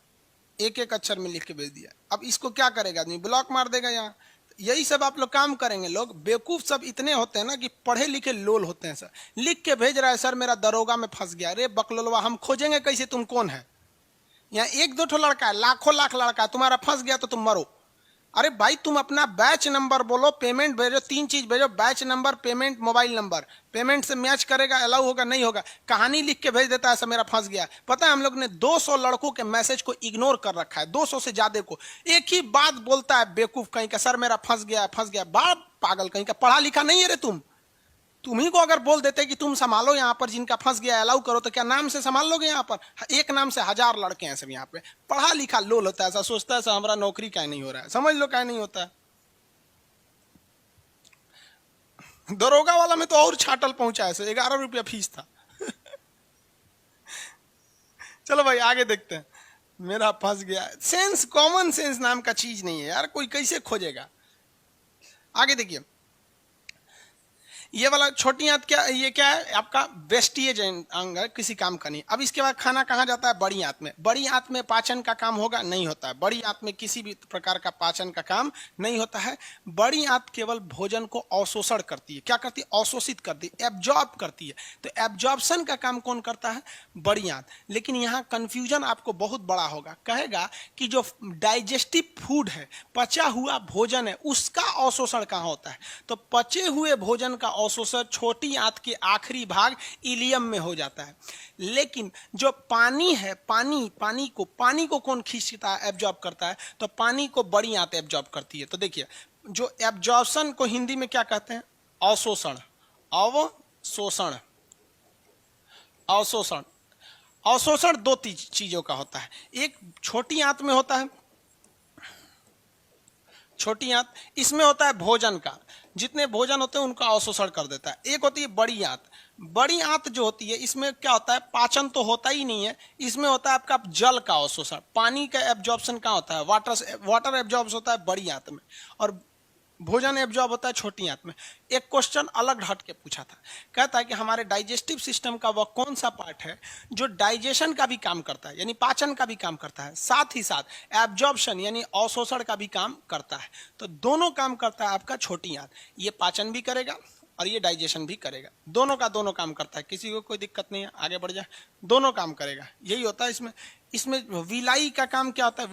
एक एक अक्षर में लिख के भेज दिया। अब इसको क्या करेगा आदमी, ब्लॉक मार देगा यहाँ। यही सब आप लोग काम करेंगे। लोग बेवकूफ सब इतने होते हैं ना कि पढ़े लिखे लोल होते हैं। सर लिख के भेज रहा है, सर मेरा दरोगा में फंस गया। अरे बकलोलवा, हम खोजेंगे कैसे तुम कौन है? यहाँ एक दो ठो लड़का है, लाखों लाख लड़का है, तुम्हारा फंस गया तो तुम मरो। अरे भाई तुम अपना बैच नंबर बोलो, पेमेंट भेजो, 3 चीज भेजो, batch number, payment, mobile number. Payment से मैच करेगा, अलाउ होगा, नहीं होगा। कहानी लिख के भेज देता है, सब मेरा फंस गया। पता है हम लोग ने 200 लड़कों के मैसेज को इग्नोर कर रखा है, 200 से ज्यादा को। एक ही बात बोलता है बेवकूफ कहीं का, सर मेरा फंस गया, फंस गया। बाप पागल कहीं का, पढ़ा लिखा नहीं है रे तुम ही को अगर बोल देते कि तुम संभालो यहाँ पर जिनका फंस गया, अलाउ करो, तो क्या नाम से संभाल लोगे? यहाँ पर एक नाम से 1000 लड़के हैं सब यहाँ पे। पढ़ा लिखा लोल होता है, ऐसा सोचता है हमारा नौकरी क्या नहीं हो रहा है। समझ लो क्या नहीं होता है। दरोगा वाला में तो और छाटल पहुंचा है, 11 रुपया फीस था। चलो भाई आगे देखते हैं। मेरा फंस गया, सेंस, कॉमन सेंस नाम का चीज नहीं है यार, कोई कैसे खोजेगा? आगे देखिए, ये वाला छोटी आंत, क्या ये क्या है आपका? वेस्टिएज अंग है, किसी काम का नहीं। अब इसके बाद खाना कहाँ जाता है? बड़ी आंत में। बड़ी आंत में पाचन का काम होगा? नहीं होता है। बड़ी आंत में किसी भी प्रकार का पाचन का काम नहीं होता है। बड़ी आंत केवल भोजन को अवशोषण करती है। क्या करती है? अवशोषित करती है, एब्जॉर्ब करती है। तो एब्जॉर्प्शन का काम कौन करता है? बड़ी आंत। लेकिन यहाँ कंफ्यूजन आपको बहुत बड़ा होगा। कहेगा कि जो डाइजेस्टिव फूड है, पचा हुआ भोजन है, उसका अवशोषण कहाँ होता है? तो पचे हुए भोजन का अवशोषण छोटी आंत के आखिरी भाग इलियम में हो जाता है। लेकिन जो पानी है, पानी को कौन खींचता है, एब्जॉर्ब करता है? तो पानी को बड़ी आंत एब्जॉर्ब करती है। तो देखिए, जो एब्जॉर्प्शन को हिंदी में क्या कहते हैं? अवशोषण। अवशोषण, अवशोषण, अवशोषण दो चीजों का होता है। एक छोटी आंत में होता है, छोटी आंत, इसमें होता है भोजन का, जितने भोजन होते हैं उनका अवशोषण कर देता है। एक होती है बड़ी आंत। बड़ी आंत जो होती है, इसमें क्या होता है? पाचन तो होता ही नहीं है, इसमें होता है आपका जल का अवशोषण। पानी का एब्जॉर्प्शन कहाँ होता है? वाटर एब्जॉर्ब होता है बड़ी आंत में, और भोजन एब्जॉर्ब होता है छोटी आंत में। एक क्वेश्चन अलग हट के पूछा था, कहता है कि हमारे डाइजेस्टिव सिस्टम का वह कौन सा पार्ट है जो डाइजेशन का भी काम करता है, यानी पाचन का भी काम करता है, साथ ही साथ एब्जॉर्प्शन यानी अवशोषण का भी काम करता है? तो दोनों काम करता है आपका छोटी आंत। ये पाचन भी करेगा और ये डाइजेशन भी करेगा, दोनों का दोनों काम करता है। किसी को कोई दिक्कत नहीं है, आगे बढ़ जाए। दोनों काम करेगा, यही होता है इसमें। इसमें विलाई का काम क्या होता है?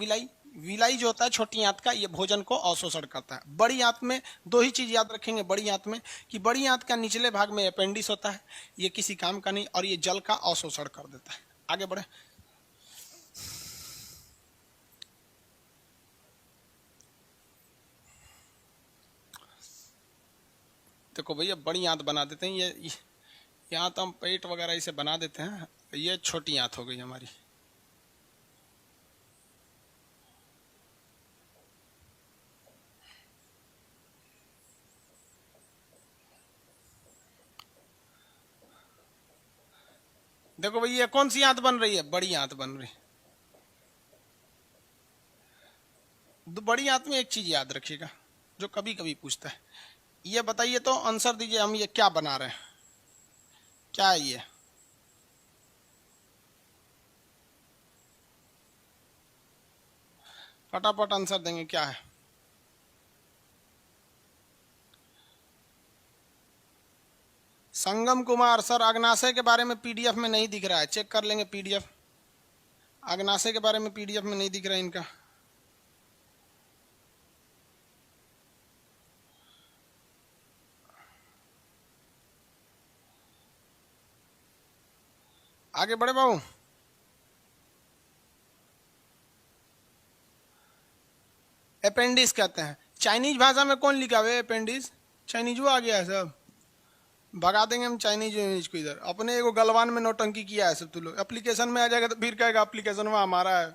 विलाई जो होता है छोटी आंत का, ये भोजन को अवशोषण करता है। बड़ी आंत में दो ही चीज याद रखेंगे बड़ी आंत में, कि बड़ी आंत का निचले भाग में अपेंडिक्स होता है, ये किसी काम का नहीं, और ये जल का अवशोषण कर देता है। आगे बढ़े। देखो भैया, बड़ी आंत बना देते हैं, ये यहाँ तो हम पेट वगैरह इसे बना देते हैं, ये छोटी आंत हो गई हमारी। देखो भैया, ये कौन सी आंत बन रही है? बड़ी आंत बन रही है। बड़ी आंत में एक चीज याद रखिएगा जो कभी कभी पूछता है, ये बताइए तो, आंसर दीजिए, हम ये क्या बना रहे हैं? क्या है ये? फटाफट आंसर देंगे, क्या है? संगम कुमार सर, अग्नाशय के बारे में पीडीएफ में नहीं दिख रहा है, चेक कर लेंगे पीडीएफ। अग्नाशय के बारे में पीडीएफ में नहीं दिख रहा है इनका। आगे बढ़े बाबू। अपेंडिक्स कहते हैं। चाइनीज भाषा में कौन लिखा हुआ है अपेंडिक्स? चाइनीज वो आ गया है सब, भगा देंगे हम चाइनीज इंग्लिश को इधर। अपने एगो गलवान में नौटंकी किया है सब। तू लोग एप्लीकेशन में आ जाएगा तो फिर कहेगा एप्लीकेशन में हमारा है,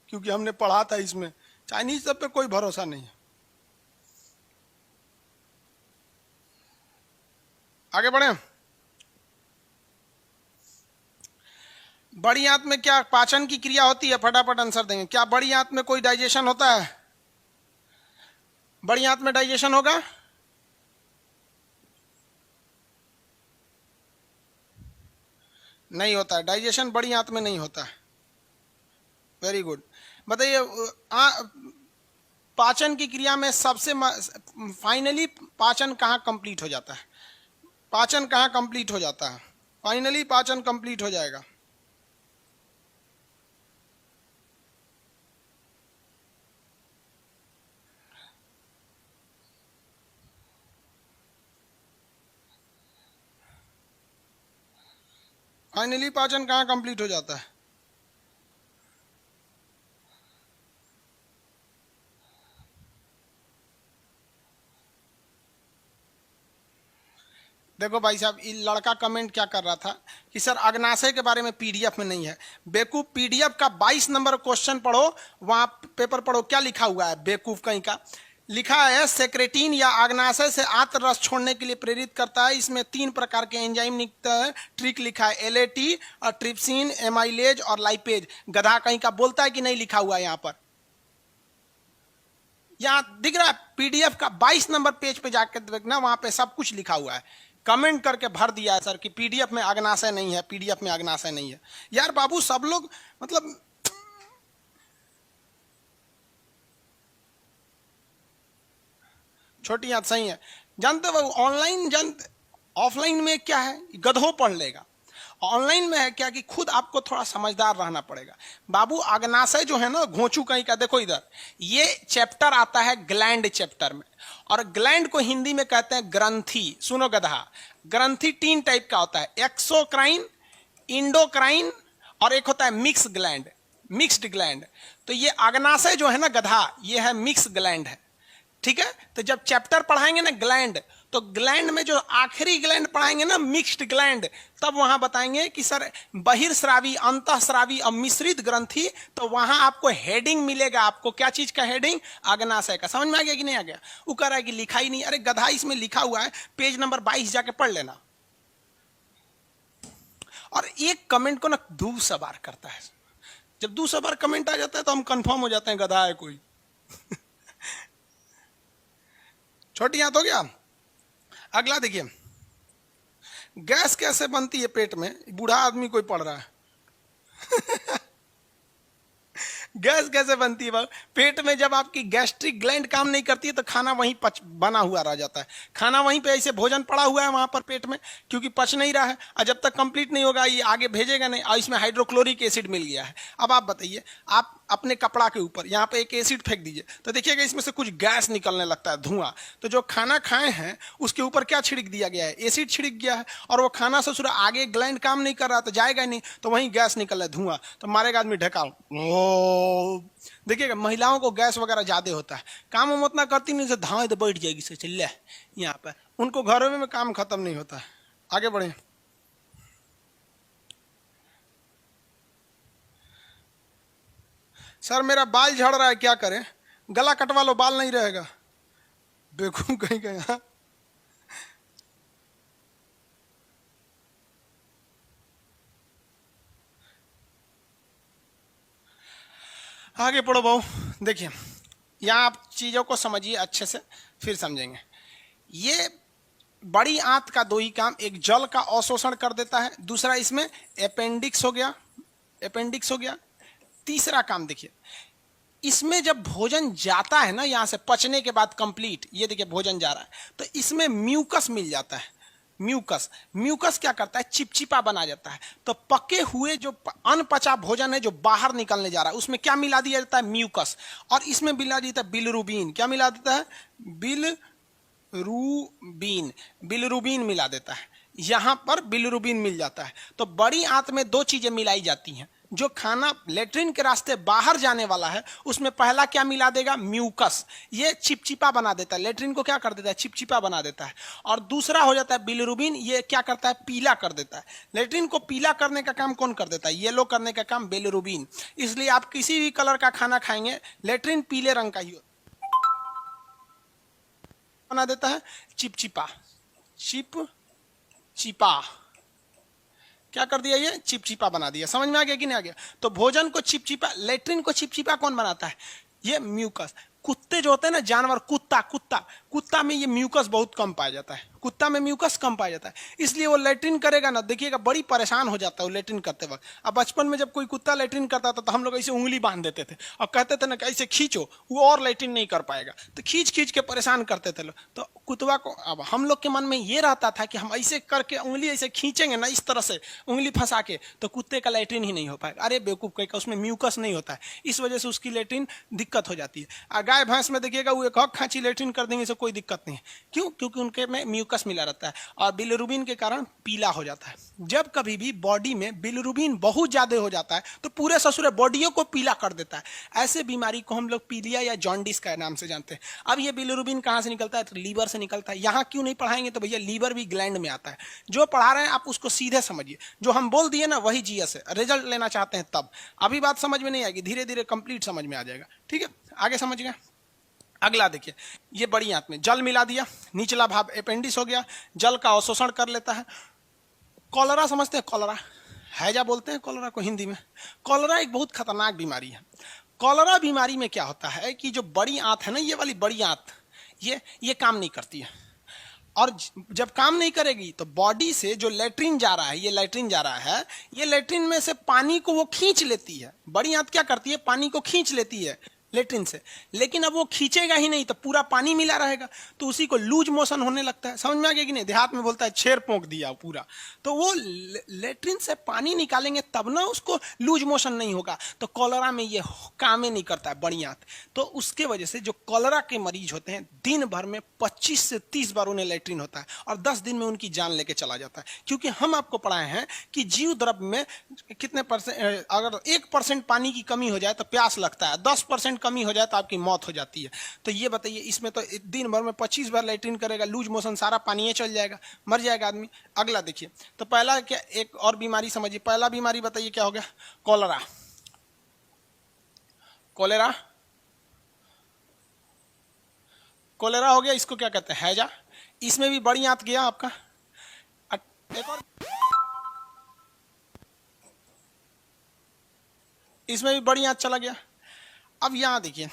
क्योंकि हमने पढ़ा था इसमें। चाइनीज सब पे कोई भरोसा नहीं है। आगे बढ़े। बड़ी आंत में क्या पाचन की क्रिया होती है? फटाफट आंसर देंगे। क्या बड़ी आंत में कोई डाइजेशन होता है? बड़ी आंत में डाइजेशन होगा? नहीं होता है, डाइजेशन बड़ी आंत में नहीं होता है। Very good. बताइए पाचन की क्रिया में सबसे फाइनली पाचन कहाँ कंप्लीट हो जाता है? पाचन कहाँ कंप्लीट हो जाता है? फाइनली पाचन कंप्लीट हो जाएगा। फाइनली पाचन कहाँ कंप्लीट हो जाता है? देखो भाई साहब, ये लड़का कमेंट क्या कर रहा था कि सर अग्नाशय के बारे में पीडीएफ में नहीं है। बेवकूफ, पीडीएफ का 22 नंबर क्वेश्चन पढ़ो, वहां पेपर पढ़ो, क्या लिखा हुआ है बेवकूफ कहीं का। लिखा है सेक्रेटिन या अग्नाशय से आंत रस छोड़ने के लिए प्रेरित करता है, इसमें 3 प्रकार के एंजाइम निकलता है। ट्रिक लिखा है एलएटी और ट्रिप्सिन, एमाइलेज और लाइपेज। गधा कहीं का बोलता है कि नहीं लिखा हुआ है यहाँ पर? यहाँ दिख रहा है पीडीएफ का 22 नंबर पेज पे जाकर देखना, वहां पे सब कुछ लिखा हुआ है। कमेंट करके भर दिया है सर कि पीडीएफ में अग्नाशय नहीं है, पीडीएफ में अग्नाशय नहीं है। यार बाबू, सब लोग मतलब छोटी बात सही है। जानते बाबू, ऑनलाइन जानते, ऑफलाइन में क्या है, गधों पढ़ लेगा। ऑनलाइन में है क्या कि खुद आपको थोड़ा समझदार रहना पड़ेगा। बाबू अग्नाशय जो है ना, घोंचू कहीं का, देखो इधर, ये चैप्टर आता है ग्लैंड चैप्टर में, और ग्लैंड को हिंदी में कहते हैं ग्रंथि। सुनो गधा, ग्रंथि 3 टाइप का होता है, एक्सोक्राइन, इंडोक्राइन और एक होता है मिक्स ग्लैंड, मिक्स्ड ग्लैंड। तो ये अग्नाशय जो है ना गधा, ये है मिक्स ग्लैंड है, ठीक है। तो जब चैप्टर पढ़ाएंगे ना ग्लैंड, तो ग्लैंड में जो आखिरी ग्लैंड पढ़ाएंगे ना मिक्स्ड ग्लैंड, तब वहां बताएंगे कि सर बहिर्स्रावी, अंतःस्रावी और मिश्रित ग्रंथि। तो वहां आपको हेडिंग मिलेगा। आपको क्या चीज का हेडिंग? अग्नाशय का। समझ में आ गया कि नहीं आ गया? वो कह रहा है कि लिखा ही नहीं। अरे गधा, इसमें लिखा हुआ है, पेज नंबर 22 जाके पढ़ लेना। और एक कमेंट को ना 200 बार करता है। जब 200 बार कमेंट आ जाता है तो हम कंफर्म हो जाते हैं गधा है कोई। छोटी बात हो गया। अगला देखिए, गैस कैसे बनती है पेट में? बूढ़ा आदमी कोई पढ़ रहा है। गैस कैसे बनती है? पेट में जब आपकी गैस्ट्रिक ग्लैंड काम नहीं करती है तो खाना वहीं बना हुआ रह जाता है। खाना वहीं पे ऐसे भोजन पड़ा हुआ है वहां पर पेट में, क्योंकि पच नहीं रहा है, और जब तक कंप्लीट नहीं होगा ये आगे भेजेगा नहीं। और इसमें हाइड्रोक्लोरिक एसिड मिल गया है। अब आप बताइए, आप अपने कपड़ा के ऊपर यहाँ पे एक एसिड फेंक दीजिए तो देखिएगा इसमें से कुछ गैस निकलने लगता है, धुआं। तो जो खाना खाए हैं उसके ऊपर क्या छिड़क दिया गया है? एसिड छिड़क गया है। और वो खाना से सूरा आगे ग्लैंड काम नहीं कर रहा तो जाएगा नहीं, तो वहीं गैस निकल रहा है, धुआं। तो मारेगा आदमी ढकाल। देखिएगा महिलाओं को गैस वगैरह ज्यादा होता है, काम हम उतना करती नहीं, धाए तो बैठ जाएगी से चल यहाँ पर। उनको घरों में काम खत्म नहीं होता है। आगे बढ़े। सर मेरा बाल झड़ रहा है, क्या करें? गला कटवा लो, बाल नहीं रहेगा। बेवकूफ कहीं कहीं। आगे पढ़ो बहू। देखिए यहाँ आप चीजों को समझिए अच्छे से, फिर समझेंगे। ये बड़ी आंत का 2 ही काम, एक जल का अवशोषण कर देता है, दूसरा इसमें अपेंडिक्स हो गया, अपेंडिक्स हो गया। तीसरा काम देखिए, इसमें जब भोजन जाता है ना यहाँ से पचने के बाद कंप्लीट, ये देखिए भोजन जा रहा है तो इसमें म्यूकस मिल जाता है। म्यूकस, म्यूकस क्या करता है? चिपचिपा बना जाता है। तो पके हुए जो अनपचा भोजन है जो बाहर निकलने जा रहा है, उसमें क्या मिला दिया जाता है? म्यूकस। और इसमें मिला देता है बिलिरुबिन। क्या मिला देता है? बिलिरुबिन, बिलिरुबिन मिला देता है। यहां पर बिलिरुबिन मिल जाता है। तो बड़ी आंत में 2 चीजें मिलाई जाती हैं। जो खाना लेट्रिन के रास्ते बाहर जाने वाला है उसमें पहला क्या मिला देगा? म्यूकस। ये चिपचिपा बना देता है, लेट्रिन को क्या कर देता है? चिपचिपा बना देता है। और दूसरा हो जाता है बिलिरुबिन, ये क्या करता है? पीला कर देता है। लेट्रिन को पीला करने का काम कौन कर देता है? येलो करने का काम बिलिरुबिन। इसलिए आप किसी भी कलर का खाना खाएंगे, लेट्रिन पीले रंग का ही बना देता है, चिपचिपा। चिपचिपा क्या कर दिया? ये चिपचिपा बना दिया। समझ में आ गया कि नहीं आ गया? तो भोजन को चिपचिपा, लेट्रिन को चिपचिपा कौन बनाता है? ये म्यूकस। कुत्ते जो होते हैं ना, जानवर, कुत्ता में ये म्यूकस बहुत कम पाया जाता है। कुत्ता में म्यूकस कम पाया जाता है, इसलिए वो लेट्रिन करेगा ना, देखिएगा बड़ी परेशान हो जाता है वो लेट्रिन करते वक्त। अब बचपन में जब कोई कुत्ता लेट्रिन करता था तो हम लोग ऐसे उंगली बांध देते थे और कहते थे ना कि ऐसे खींचो, वो और लेट्रिन नहीं कर पाएगा, तो खींच खींच के परेशान करते थे लोग। तो कुत्ता को, अब हम लोग के मन में ये रहता था कि हम ऐसे करके उंगली ऐसे खींचेंगे ना, इस तरह से उंगली फंसा के, तो कुत्ते का लेट्रिन ही नहीं हो पाएगा। अरे बेवकूफ कहीं का, उसमें म्यूकस नहीं होता है, इस वजह से उसकी लेट्रिन दिक्कत हो जाती है। गाय भैंस में देखिएगा वो एक हक खांची लेट्रिन कर देंगे, कोई दिक्कत नहीं है। क्यों? क्योंकि उनके में म्यूकस मिला रहता है और बिलिरुबिन के कारण पीला हो जाता है। जब कभी भी बॉडी में बिलिरुबिन बहुत ज्यादा हो जाता है तो पूरे ससुरे बॉडियों को पीला कर देता है। ऐसे बीमारी को हम लोग पीलिया या जॉन्डिस का नाम से जानते हैं। अब ये बिलिरुबिन कहां से निकलता है? तो लीवर से निकलता है। यहां क्यों नहीं पढ़ाएंगे? तो भैया लीवर भी ग्लैंड में आता है। जो पढ़ा रहे हैं आप उसको सीधे समझिए, जो हम बोल दिए ना वही जीएस है। रिजल्ट लेना चाहते हैं तब, अभी बात समझ में नहीं आएगी, धीरे धीरे कंप्लीट समझ में आ जाएगा। ठीक है, आगे समझ गए। अगला देखिए, ये बड़ी आंत में जल मिला दिया, निचला भाग अपेंडिक्स हो गया, जल का अवशोषण कर लेता है। कॉलरा समझते हैं? कॉलरा, हैजा बोलते हैं कॉलरा को हिंदी में। कॉलरा एक बहुत खतरनाक बीमारी है। कॉलरा बीमारी में क्या होता है कि जो बड़ी आंत है ना, ये वाली बड़ी आंत, ये काम नहीं करती है, और जब काम नहीं करेगी तो बॉडी से जो लेट्रिन जा रहा है, ये लेट्रिन जा रहा है, ये लेट्रिन में से पानी को वो खींच लेती है। बड़ी आंत क्या करती है? पानी को खींच लेती है लेट्रिन से, लेकिन अब वो खींचेगा ही नहीं तो पूरा पानी मिला रहेगा, तो उसी को लूज मोशन होने लगता है। समझ में आ गया कि नहीं? देहात में बोलता है छेर पोंक दिया पूरा। तो वो लेट्रिन से पानी निकालेंगे तब ना उसको लूज मोशन नहीं होगा। तो कॉलरा में ये काम ही नहीं करता है बड़ी आंत। तो उसके वजह से जो कॉलरा के मरीज होते हैं, दिन भर में 25 से 30 बार उन्हें लेट्रिन होता है और 10 दिन में उनकी जान लेके चला जाता है। क्योंकि हम आपको पढ़ाए हैं कि जीव द्रव्य में कितने परसेंट, अगर 1% पानी की कमी हो जाए तो प्यास लगता है, 10% कमी हो जाए तो आपकी मौत हो जाती है। तो ये बताइए, इसमें तो दिन भर में 25 बार लेट्रिन करेगा, लूज मोशन, सारा पानी चल जाएगा, मर जाएगा आदमी। अगला देखिए, तो पहला क्या, एक और बीमारी समझिए। पहला बीमारी बताइए क्या हो गया? कॉलरा। कोलेरा, कोलेरा हो गया। इसको क्या कहते हैं? हैजा। इसमें भी बड़ी आंत गया आपका। एक और, इसमें भी बड़ी आंत चला गया। अब यहां देखिए,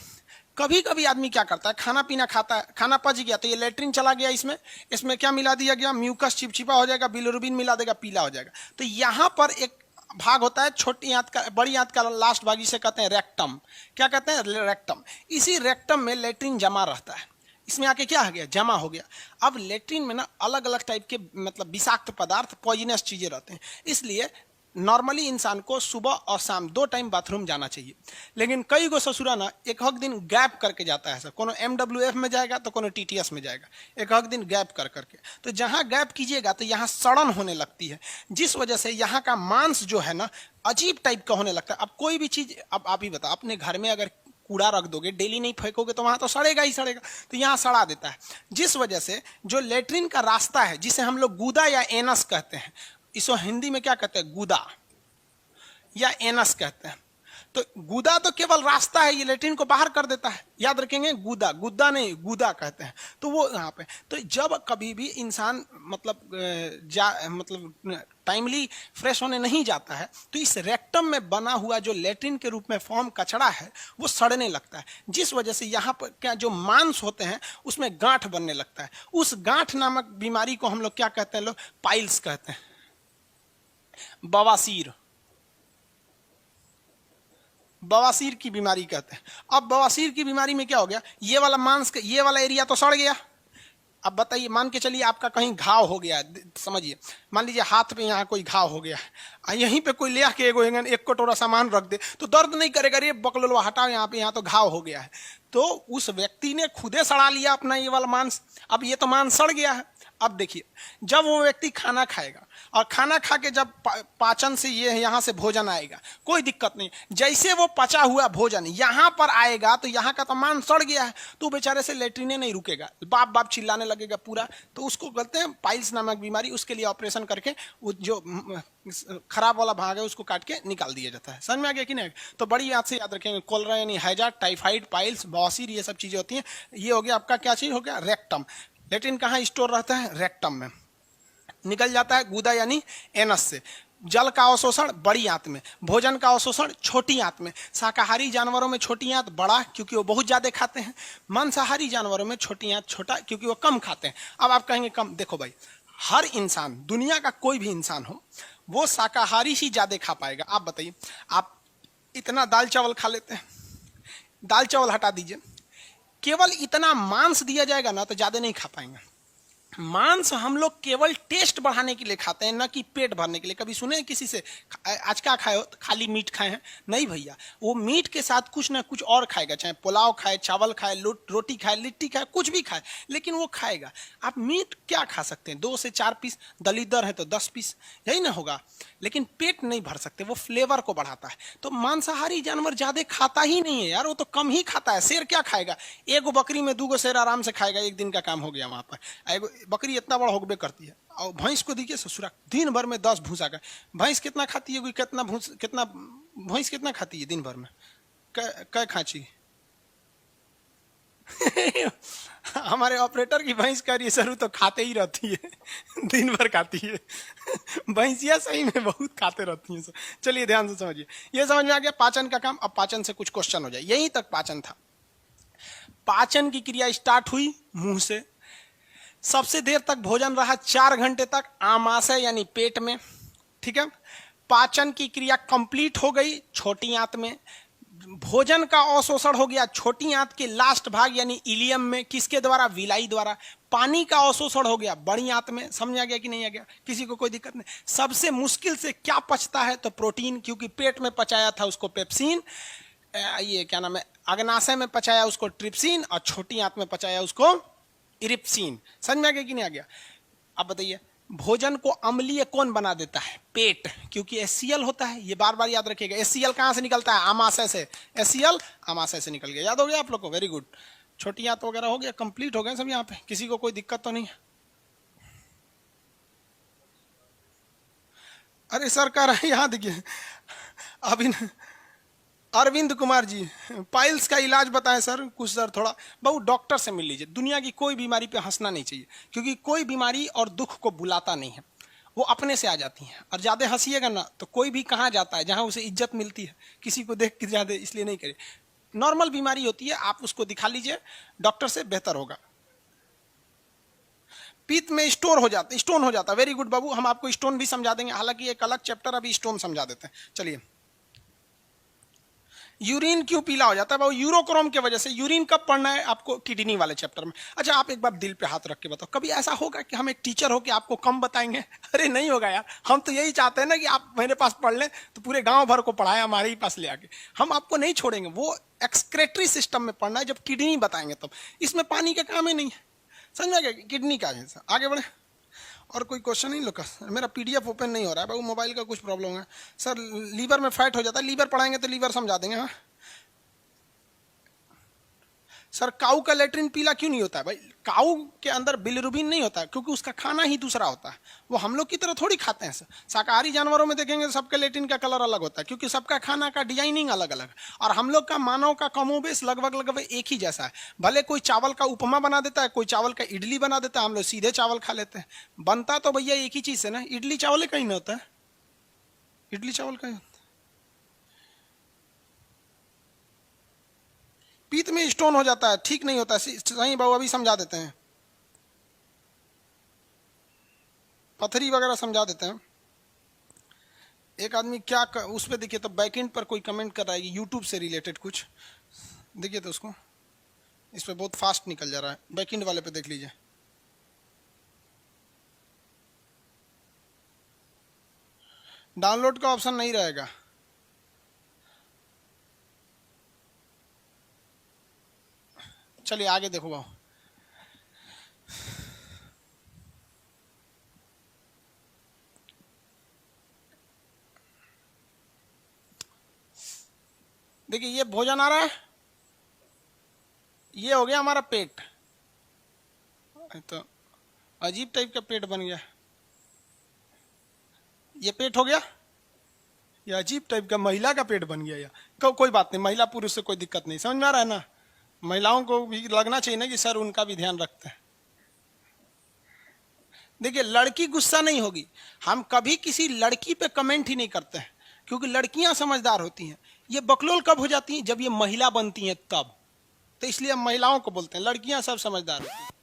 कभी कभी आदमी क्या करता है, खाना पीना खाता है, खाना पच गया तो ये लेट्रिन चला गया, इसमें क्या मिला दिया गया? म्यूकस चिपचिपा हो जाएगा, बिलिरुबिन मिला देगा, पीला हो जाएगा। तो यहां पर एक भाग होता है छोटी आंत का, बड़ी आंत का लास्ट भाग, इसे कहते हैं रेक्टम। क्या कहते हैं? रेक्टम। इसी रेक्टम में लेट्रिन जमा रहता है। इसमें आके क्या हो गया? जमा हो गया। अब लेट्रिन में ना अलग अलग टाइप के मतलब विषाक्त पदार्थ, पॉइजनस चीजें रहते हैं, इसलिए नॉर्मली इंसान को सुबह और शाम 2 टाइम बाथरूम जाना चाहिए। लेकिन कई गो ससुरा ना एक हक दिन गैप करके जाता है। कोनो MWF में जाएगा तो कोनो TTS में जाएगा, एक हक दिन गैप कर करके। तो जहां गैप कीजिएगा तो यहाँ सड़न होने लगती है, जिस वजह से यहाँ का मांस जो है ना अजीब टाइप का होने लगता है। अब कोई भी चीज, अब आप ही बताओ, अपने घर में अगर कूड़ा रख दोगे, डेली नहीं फेंकोगे तो वहां तो सड़ेगा ही सड़ेगा, तो यहाँ सड़ा देता है। जिस वजह से जो लेट्रिन का रास्ता है, जिसे हम लोग गुदा या एनस कहते हैं, इसको हिंदी में क्या कहते हैं? गुदा या एनस कहते हैं। तो गुदा तो केवल रास्ता है, ये लेट्रिन को बाहर कर देता है, याद रखेंगे। गुदा, गुद्दा नहीं, गुदा कहते हैं। तो वो यहाँ पे, तो जब कभी भी इंसान मतलब टाइमली फ्रेश होने नहीं जाता है तो इस रेक्टम में बना हुआ जो लेट्रिन के रूप में फॉर्म कचड़ा है वो सड़ने लगता है, जिस वजह से यहाँ पर क्या जो मांस होते हैं उसमें गांठ बनने लगता है। उस गांठ नामक बीमारी को हम लोग क्या कहते हैं? लोग पाइल्स कहते हैं, बवासीर, बवासीर की बीमारी कहते हैं। अब बवासीर की बीमारी में क्या हो गया? ये वाला मांस, ये वाला एरिया तो सड़ गया। अब बताइए, मान के चलिए आपका कहीं घाव हो गया, समझिए, मान लीजिए हाथ पे यहाँ कोई घाव हो गया, यहीं पे कोई ले आके एक कटोरा सामान रख दे तो दर्द नहीं करेगा? रे बकलोलवा हटाओ यहाँ पे, यहाँ तो घाव हो गया है। तो उस व्यक्ति ने खुदे सड़ा लिया अपना ये वाला मांस। अब ये तो मांस सड़ गया है। अब देखिए, जब वो व्यक्ति खाना खाएगा और खाना खा के जब पाचन से ये यहाँ से भोजन आएगा, कोई दिक्कत नहीं, जैसे वो पचा हुआ भोजन यहाँ पर आएगा तो यहाँ का तो मांस सड़ गया है, तो बेचारे से लेट्रिने नहीं रुकेगा, बाप बाप चिल्लाने लगेगा पूरा। तो उसको कहते हैं पाइल्स नामक बीमारी। उसके लिए ऑपरेशन करके वो जो खराब वाला भाग है उसको काट के निकाल दिया जाता है। समझ में आ गया कि नहीं? तो बड़ी याद से याद रखेंगे, कोलरा यानी हैजा, टाइफाइड, पाइल्स, बवासीर, ये सब चीजें होती हैं। ये हो गया आपका क्या चीज हो गया? रेक्टम। लेट्रिन कहाँ स्टोर रहता है? रेक्टम में। निकल जाता है गुदा यानी एनस से। जल का अवशोषण बड़ी आंत में, भोजन का अवशोषण छोटी आंत में। शाकाहारी जानवरों में छोटी आंत बड़ा क्योंकि वो बहुत ज्यादा खाते हैं, मांसाहारी जानवरों में छोटी आंत छोटा क्योंकि वो कम खाते हैं। अब आप कहेंगे कम, देखो भाई हर इंसान, दुनिया का कोई भी इंसान हो, वो शाकाहारी ही ज्यादा खा पाएगा। आप बताइए, आप इतना दाल चावल खा लेते हैं, दाल चावल हटा दीजिए, केवल इतना मांस दिया जाएगा ना तो ज्यादा नहीं खा पाएंगे। मांस हम लोग केवल टेस्ट बढ़ाने के लिए खाते हैं, ना कि पेट भरने के लिए। कभी सुने किसी से आज क्या खाए हो, खाली मीट खाए हैं? नहीं भैया, वो मीट के साथ कुछ ना कुछ और खाएगा, चाहे पुलाव खाए, चावल खाए, रोटी खाए, लिट्टी खाए, कुछ भी खाए, लेकिन वो खाएगा। आप मीट क्या खा सकते हैं? 2 से 4 पीस, दलीदर है तो 10 पीस, यही ना होगा, लेकिन पेट नहीं भर सकते। वो फ्लेवर को बढ़ाता है। तो मांसाहारी जानवर ज्यादा खाता ही नहीं है यार, वो तो कम ही खाता है। शेर क्या खाएगा? एक बकरी में 2 शेर आराम से खाएगा, एक दिन का काम हो गया वहां पर। बकरी इतना बड़ा होगबे करती है। और भैंस को देखिए ससुरा, दिन भर में 10 भूसा का। भैंस कितना खाती है? भैंस कितना खाती है दिन भर में? कै खांची? हमारे ऑपरेटर की भैंस कह रही है सर तो खाते ही रहती है, दिन भर खाती है। भैंसिया सही में बहुत खाते रहती हैं सर। चलिए ध्यान से समझिए, ये समझ में आ गया पाचन का काम। अब पाचन से कुछ क्वेश्चन हो जाए, यहीं तक पाचन था। पाचन की क्रिया स्टार्ट हुई मुंह से, सबसे देर तक भोजन रहा 4 घंटे तक आमाशय यानी पेट में, ठीक है। पाचन की क्रिया कंप्लीट हो गई छोटी आंत में। भोजन का अवशोषण हो गया छोटी आंत के लास्ट भाग यानी इलियम में, किसके द्वारा? विलाई द्वारा। पानी का अवशोषण हो गया बड़ी आंत में। समझ आ गया कि नहीं आ गया? किसी को कोई दिक्कत नहीं? सबसे मुश्किल से क्या पचता है? तो प्रोटीन, क्योंकि पेट में पचाया था उसको पेप्सिन, ये क्या नाम है, अग्नाशय में पचाया उसको ट्रिप्सिन, और छोटी आंत में पचाया उसको इरिप्सिन। समझ में आ गया कि नहीं आ गया? अब बताइए, भोजन को अम्लीय कौन बना देता है? पेट, क्योंकि एचसीएल होता है। ये बार बार याद रखिएगा। एचसीएल कहां से निकलता है? आमाशय से। एचसीएल आमाशय से निकल गया। याद हो गया आप लोग को? Very good. छोटी आंत वगैरह हो गया, कंप्लीट हो गए सब यहाँ पे। किसी को कोई दिक्कत तो नहीं? अरे सर कह रहे हैं यहाँ देखिए, अभी अरविंद कुमार जी, पाइल्स का इलाज बताएं सर कुछ। सर थोड़ा बहुत डॉक्टर से मिल लीजिए। दुनिया की कोई बीमारी पे हंसना नहीं चाहिए, क्योंकि कोई बीमारी और दुख को बुलाता नहीं है, वो अपने से आ जाती हैं। और ज्यादा हंसीएगा ना तो कोई भी कहाँ जाता है जहां उसे इज्जत मिलती है, किसी को देख के ज्यादा इसलिए नहीं करे। नॉर्मल बीमारी होती है, आप उसको दिखा लीजिए डॉक्टर से, बेहतर होगा। पित्त में स्टोन हो जाता। वेरी गुड बाबू, हम आपको स्टोन भी समझा देंगे, हालांकि एक अलग चैप्टर, अभी स्टोन समझा देते हैं। चलिए, यूरिन क्यों पीला हो जाता है? वो यूरोक्रोम की वजह से। यूरिन कब पढ़ना है आपको? किडनी वाले चैप्टर में। अच्छा, आप एक बार दिल पे हाथ रख के बताओ, कभी ऐसा होगा कि हम एक टीचर हो कि आपको कम बताएंगे? अरे नहीं होगा यार, हम तो यही चाहते हैं ना कि आप मेरे पास पढ़ लें तो पूरे गांव भर को पढ़ाए हमारे ही पास ले आके। हम आपको नहीं छोड़ेंगे, वो एक्सक्रेटरी सिस्टम में पढ़ना है, जब किडनी बताएंगे तब। इसमें पानी का काम ही नहीं है, समझ में आ गया? किडनी का है। आगे बढ़े, और कोई क्वेश्चन नहीं लोग? मेरा पीडीएफ ओपन नहीं हो रहा है बाबू, मोबाइल का कुछ प्रॉब्लम है। सर लीवर में फैट हो जाता है, लीवर पढ़ाएंगे तो लीवर समझा देंगे। हाँ सर, काऊ का लेट्रिन पीला क्यों नहीं होता है? भाई काऊ के अंदर बिलिरुबिन नहीं होता है, क्योंकि उसका खाना ही दूसरा होता है। वो हम लोग की तरह थोड़ी खाते हैं सर। शाकाहारी जानवरों में देखेंगे सबके लेट्रिन का कलर अलग होता है, क्योंकि सबका खाना का डिजाइनिंग अलग अलग है। और हम लोग का, मानव का कमोबेश लगभग एक ही जैसा है। भले कोई चावल का उपमा बना देता है, कोई चावल का इडली बना देता है, हम लोग सीधे चावल खा लेते हैं। बनता तो भैया एक ही चीज से ना, इडली चावल कहीं नहीं होता है। इडली चावल कहीं पित्त में स्टोन हो जाता है, ठीक नहीं होता। सही बाबू, अभी समझा देते हैं। पथरी वगैरह समझा देते हैं। एक आदमी क्या उस पर देखिए तो, बैकएंड पर कोई कमेंट कर रहा है यूट्यूब से रिलेटेड कुछ, देखिए तो उसको। इस पर बहुत फास्ट निकल जा रहा है, बैकएंड वाले पे देख लीजिए। डाउनलोड का ऑप्शन नहीं रहेगा। चलिए आगे देखो बाबू। देखिए ये भोजन आ रहा है, ये हो गया हमारा पेट। तो अजीब टाइप का पेट बन गया। ये पेट हो गया, ये अजीब टाइप का महिला का पेट बन गया। या कोई बात नहीं, महिला पुरुष से कोई दिक्कत नहीं। समझ में आ रहा है ना? महिलाओं को भी लगना चाहिए ना कि सर उनका भी ध्यान रखते हैं। देखिए लड़की गुस्सा नहीं होगी, हम कभी किसी लड़की पे कमेंट ही नहीं करते हैं, क्योंकि लड़कियां समझदार होती हैं। ये बकलोल कब हो जाती हैं? जब ये महिला बनती हैं तब। तो इसलिए हम महिलाओं को बोलते हैं, लड़कियां सब समझदार होती हैं।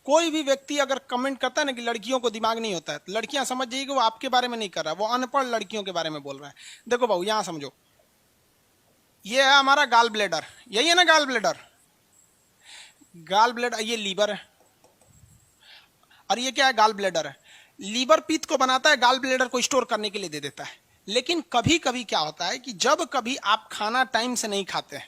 कोई भी व्यक्ति अगर कमेंट करता है ना कि लड़कियों को दिमाग नहीं होता है, तो लड़कियां समझ जाएगी कि वो आपके बारे में नहीं कर रहा है, वो अनपढ़ लड़कियों के बारे में बोल रहा है। देखो बाबू यहां समझो, ये है हमारा गाल ब्लेडर, यही है ना गाल ब्लेडर। गाल ब्लेडर, ये लीवर है, और ये क्या है? गाल ब्लेडर है। लीवर पित्त को बनाता है, गाल ब्लेडर को स्टोर करने के लिए दे देता है। लेकिन कभी कभी क्या होता है कि जब कभी आप खाना टाइम से नहीं खाते हैं,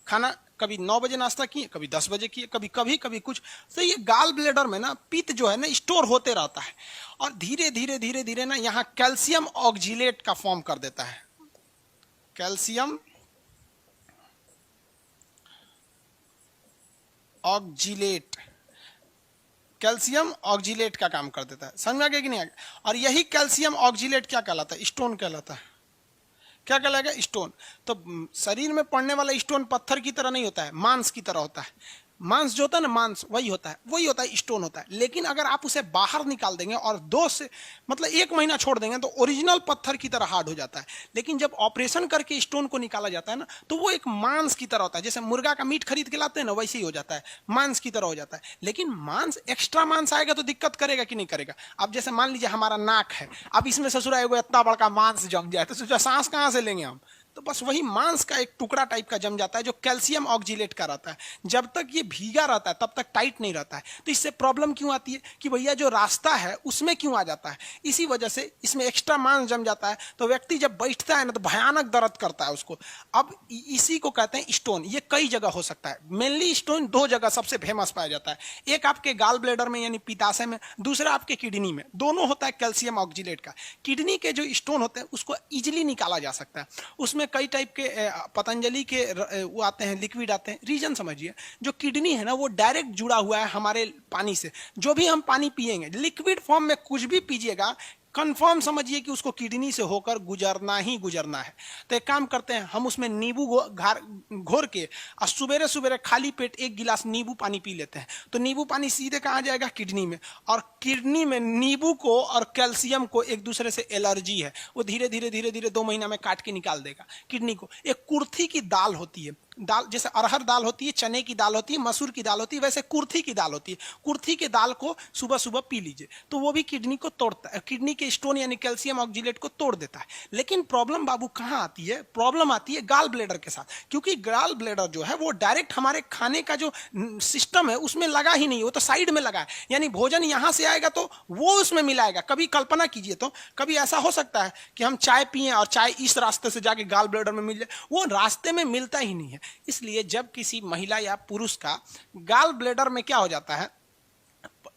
खाना कभी 9 बजे नाश्ता किए, कभी 10 बजे किए, कभी कभी कभी कुछ, तो ये गाल ब्लेडर में ना पित्त जो है ना स्टोर होते रहता है, और धीरे धीरे धीरे धीरे ना यहाँ कैल्शियम ऑक्जिलेट का फॉर्म कर देता है। कैल्शियम ऑक्जिलेट, कैल्शियम ऑक्जिलेट का काम कर देता है। समझ में आ गया कि नहीं आ गया? और यही कैल्शियम ऑक्जिलेट क्या कहलाता है? स्टोन कहलाता है। क्या कहलाएगा? स्टोन। तो शरीर में पड़ने वाला स्टोन पत्थर की तरह नहीं होता है, मांस की तरह होता है। मांस जो होता है ना, मांस वही होता है, स्टोन होता है। लेकिन अगर आप उसे बाहर निकाल देंगे और 2 से मतलब 1 महीना छोड़ देंगे तो ओरिजिनल पत्थर की तरह हार्ड हो जाता है। लेकिन जब ऑपरेशन करके स्टोन को निकाला जाता है ना, तो वो एक मांस की तरह होता है। जैसे मुर्गा का मीट खरीद के लाते हैं ना, वैसे ही हो जाता है, मांस की तरह हो जाता है। लेकिन मांस, एक्स्ट्रा मांस आएगा तो दिक्कत करेगा कि नहीं करेगा? अब जैसे मान लीजिए हमारा नाक है, अब इसमें ससुरा इतना बड़का मांस जम जाए तो सोचा सांस कहाँ से लेंगे हम? तो बस वही मांस का एक टुकड़ा टाइप का जम जाता है जो कैल्शियम ऑक्जिलेट का रहता है। जब तक ये भीगा रहता है तब तक टाइट नहीं रहता है। तो इससे प्रॉब्लम क्यों आती है कि भैया जो रास्ता है उसमें क्यों आ जाता है? इसी वजह से इसमें एक्स्ट्रा मांस जम जाता है, तो व्यक्ति जब बैठता है ना तो भयानक दर्द करता है उसको। अब इसी को कहते हैं स्टोन। ये कई जगह हो सकता है, मेनली स्टोन 2 जगह सबसे फेमस पाया जाता है। एक आपके गाल ब्लेडर में यानी पित्ताशय में, दूसरा आपके किडनी में। दोनों होता है कैल्शियम ऑक्जिलेट का। किडनी के जो स्टोन होते हैं उसको इजिली निकाला जा सकता है। उसमें कई टाइप के पतंजलि के वो आते हैं, लिक्विड आते हैं। रीजन समझिए, जो किडनी है ना वो डायरेक्ट जुड़ा हुआ है हमारे पानी से। जो भी हम पानी पिएंगे, लिक्विड फॉर्म में कुछ भी पीजिएगा, कंफर्म समझिए कि उसको किडनी से होकर गुजरना ही गुजरना है। तो एक काम करते हैं, हम उसमें नींबू घोर के और सुबेरे सुबेरे खाली पेट 1 गिलास नींबू पानी पी लेते हैं। तो नींबू पानी सीधे कहाँ जाएगा? किडनी में। और किडनी में नींबू को और कैल्शियम को एक दूसरे से एलर्जी है, वो धीरे धीरे धीरे धीरे 2 महीना में काट के निकाल देगा किडनी को। एक कुर्थी की दाल होती है, दाल जैसे अरहर दाल होती है, चने की दाल होती है, मसूर की दाल होती है, वैसे कुर्थी की दाल होती है। कुर्थी के दाल को सुबह सुबह पी लीजिए, तो वो भी किडनी को तोड़ता है, किडनी के स्टोन यानी कैल्शियम ऑक्जिलेट को तोड़ देता है। लेकिन प्रॉब्लम बाबू कहाँ आती है? प्रॉब्लम आती है गाल ब्लेडर के साथ, क्योंकि गाल ब्लेडर जो है वो डायरेक्ट हमारे खाने का जो सिस्टम है उसमें लगा ही नहीं, वो तो साइड में लगा है। यानी भोजन यहां से आएगा तो वो उसमें मिलाएगा। कभी कल्पना कीजिए, तो कभी ऐसा हो सकता है कि हम चाय पिए और चाय इस रास्ते से जाके गाल ब्लेडर में मिल जाए, वो रास्ते में मिलता ही नहीं है। इसलिए जब किसी महिला या पुरुष का गाल ब्लेडर में क्या हो जाता है,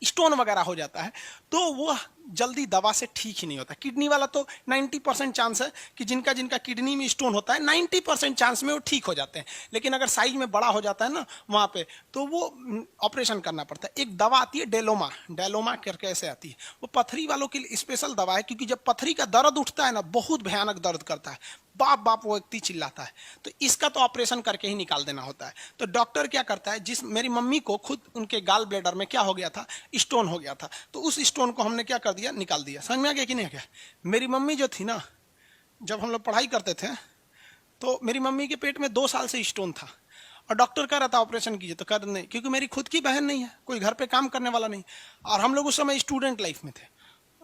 स्टोन वगैरह हो जाता है, तो वो जल्दी दवा से ठीक ही नहीं होता। किडनी वाला तो 90% चांस है कि जिनका जिनका किडनी में स्टोन होता है 90% चांस में वो ठीक हो जाते हैं। लेकिन अगर साइज में बड़ा हो जाता है ना वहाँ पे, तो वो ऑपरेशन करना पड़ता है। एक दवा आती है डेलोमा, डेलोमा करके ऐसे आती है, वो पथरी वालों के लिए स्पेशल दवा है, क्योंकि जब पथरी का दर्द उठता है ना, बहुत भयानक दर्द करता है, बाप बाप वो व्यक्ति चिल्लाता है। तो इसका तो ऑपरेशन करके ही निकाल देना होता है। तो डॉक्टर क्या करता है, मेरी मम्मी को खुद उनके गाल ब्लेडर में क्या हो गया था, स्टोन हो गया था, तो उस स्टोन को हमने क्या कर दिया, निकाल दिया। समझ में आ गया कि नहीं आ गया? मेरी मम्मी जो थी ना, जब हम लोग पढ़ाई करते थे तो मेरी मम्मी के पेट में 2 साल से स्टोन था, और डॉक्टर कह रहा था ऑपरेशन कीजिए, तो कर नहीं, क्योंकि मेरी खुद की बहन नहीं है, कोई घर पे काम करने वाला नहीं, और हम लोग उस समय स्टूडेंट लाइफ में थे,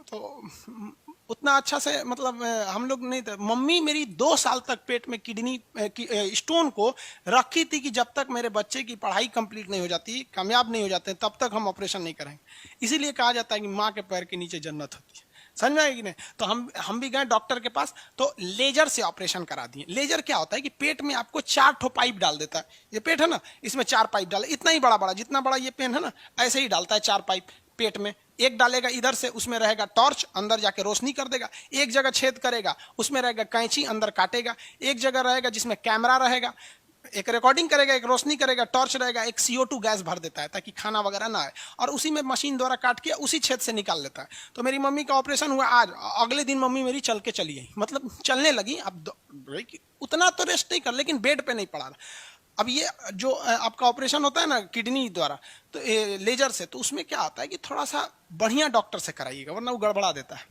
तो उतना अच्छा से मतलब हम लोग नहीं थे। मम्मी मेरी 2 साल तक पेट में किडनी स्टोन को रखी थी कि जब तक मेरे बच्चे की पढ़ाई कंप्लीट नहीं हो जाती, कामयाब नहीं हो जाते, तब तक हम ऑपरेशन नहीं करेंगे। इसीलिए कहा जाता है कि माँ के पैर के नीचे जन्नत होती है। समझ में आएगी नहीं? तो हम भी गए डॉक्टर के पास, तो लेजर से ऑपरेशन करा दिए। लेजर क्या होता है कि पेट में आपको 4 ठो पाइप डाल देता है। ये पेट है ना, इसमें 4 पाइप डाले, इतना ही बड़ा बड़ा, जितना बड़ा ये पेन है ना, ऐसे ही डालता है 4 पाइप पेट में। एक डालेगा इधर से, उसमें रहेगा टॉर्च, अंदर जाके रोशनी कर देगा। एक जगह छेद करेगा, उसमें रहेगा कैंची, अंदर काटेगा। एक जगह रहेगा जिसमें कैमरा रहेगा, एक रिकॉर्डिंग करेगा, एक रोशनी करेगा, टॉर्च रहेगा, एक CO2 गैस भर देता है ताकि खाना वगैरह ना आए, और उसी में मशीन द्वारा काट के उसी छेद से निकाल लेता है। तो मेरी मम्मी का ऑपरेशन हुआ आज, अगले दिन मम्मी मेरी चल के चली गई, मतलब चलने लगी। अब उतना तो रेस्ट नहीं कर, लेकिन बेड पे नहीं पड़ा। अब ये जो आपका ऑपरेशन होता है ना किडनी द्वारा, तो लेजर से, तो उसमें क्या होता है कि थोड़ा सा बढ़िया डॉक्टर से कराइएगा, वरना वो गड़बड़ा देता है।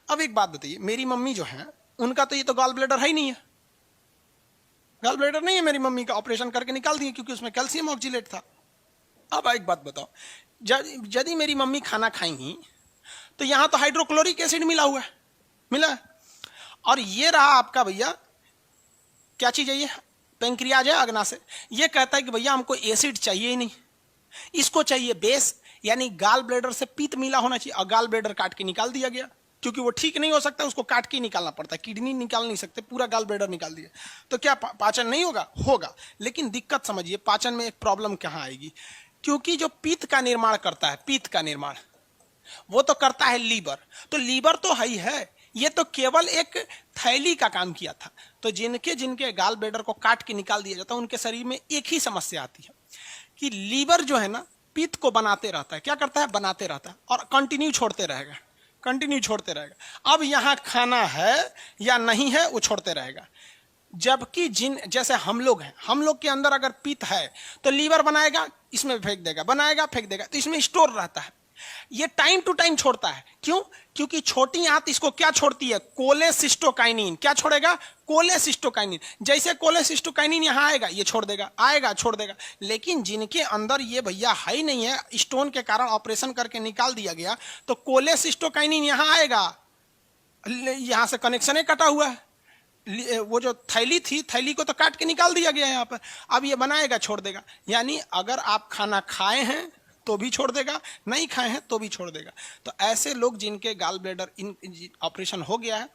अब एक बात बताइए, मेरी मम्मी जो है उनका तो ये तो गॉल ब्लैडर है ही नहीं है, गॉल ब्लैडर नहीं है मेरी मम्मी का, ऑपरेशन करके निकाल दिए क्योंकि उसमें कैल्शियम ऑक्जिलेट था। अब एक बात बताओ, यदि मेरी मम्मी खाना खाएंगी तो यहां तो हाइड्रोक्लोरिक एसिड मिला हुआ है, मिला है, और ये रहा आपका भैया क्या चीज है, ये पेंक्रियाज है अग्नाशय, ये कहता है कि भैया हमको एसिड चाहिए ही नहीं, इसको चाहिए बेस, यानी गाल ब्लैडर से पित्त मिला होना चाहिए, और गाल ब्लैडर काट के निकाल दिया गया क्योंकि वो ठीक नहीं हो सकता, उसको काट के निकालना पड़ता है, किडनी निकाल नहीं सकते, पूरा गाल ब्लैडर निकाल दिया, तो क्या पाचन नहीं होगा? होगा, लेकिन दिक्कत समझिए, पाचन में एक प्रॉब्लम कहां आएगी, क्योंकि जो पित्त का निर्माण करता है, पित्त का निर्माण वो तो करता है लीवर, तो लीवर तो है ही है, ये तो केवल एक थैली का काम किया था। तो जिनके जिनके गाल ब्लैडर को काट के निकाल दिया जाता है उनके शरीर में एक ही समस्या आती है कि लीवर जो है ना पित्त को बनाते रहता है, क्या करता है, बनाते रहता है, और कंटिन्यू छोड़ते रहेगा, कंटिन्यू छोड़ते रहेगा। अब यहां खाना है या नहीं है वो छोड़ते रहेगा, जबकि जिन जैसे हम लोग हैं, हम लोग के अंदर अगर पित्त है तो लीवर बनाएगा, इसमें फेंक देगा, बनाएगा फेंक देगा, तो इसमें स्टोर रहता है, ये टाइम टू टाइम छोड़ता है। क्यों? क्योंकि छोटी आंत इसको क्या छोड़ती है, कोलेसिस्टोकाइनिन, क्या छोड़ेगा, कोलेसिस्टोकाइनिन, जैसे कोलेसिस्टोकाइनिन यहां आएगा ये छोड़ देगा, आएगा छोड़ देगा, लेकिन जिनके अंदर ये भैया है ही नहीं है, स्टोन के कारण ऑपरेशन करके निकाल दिया गया, तो कोलेसिस्टोकाइनिन यहां आएगा, यहां से कनेक्शन कटा हुआ है, वो जो थैली थी, थैली को तो काट के निकाल दिया गया यहाँ पर, अब ये बनाएगा छोड़ देगा। यानी अगर आप खाना खाए हैं तो भी छोड़ देगा, नहीं खाए हैं तो भी छोड़ देगा। तो ऐसे लोग जिनके गाल ब्लैडर इन ऑपरेशन हो गया है,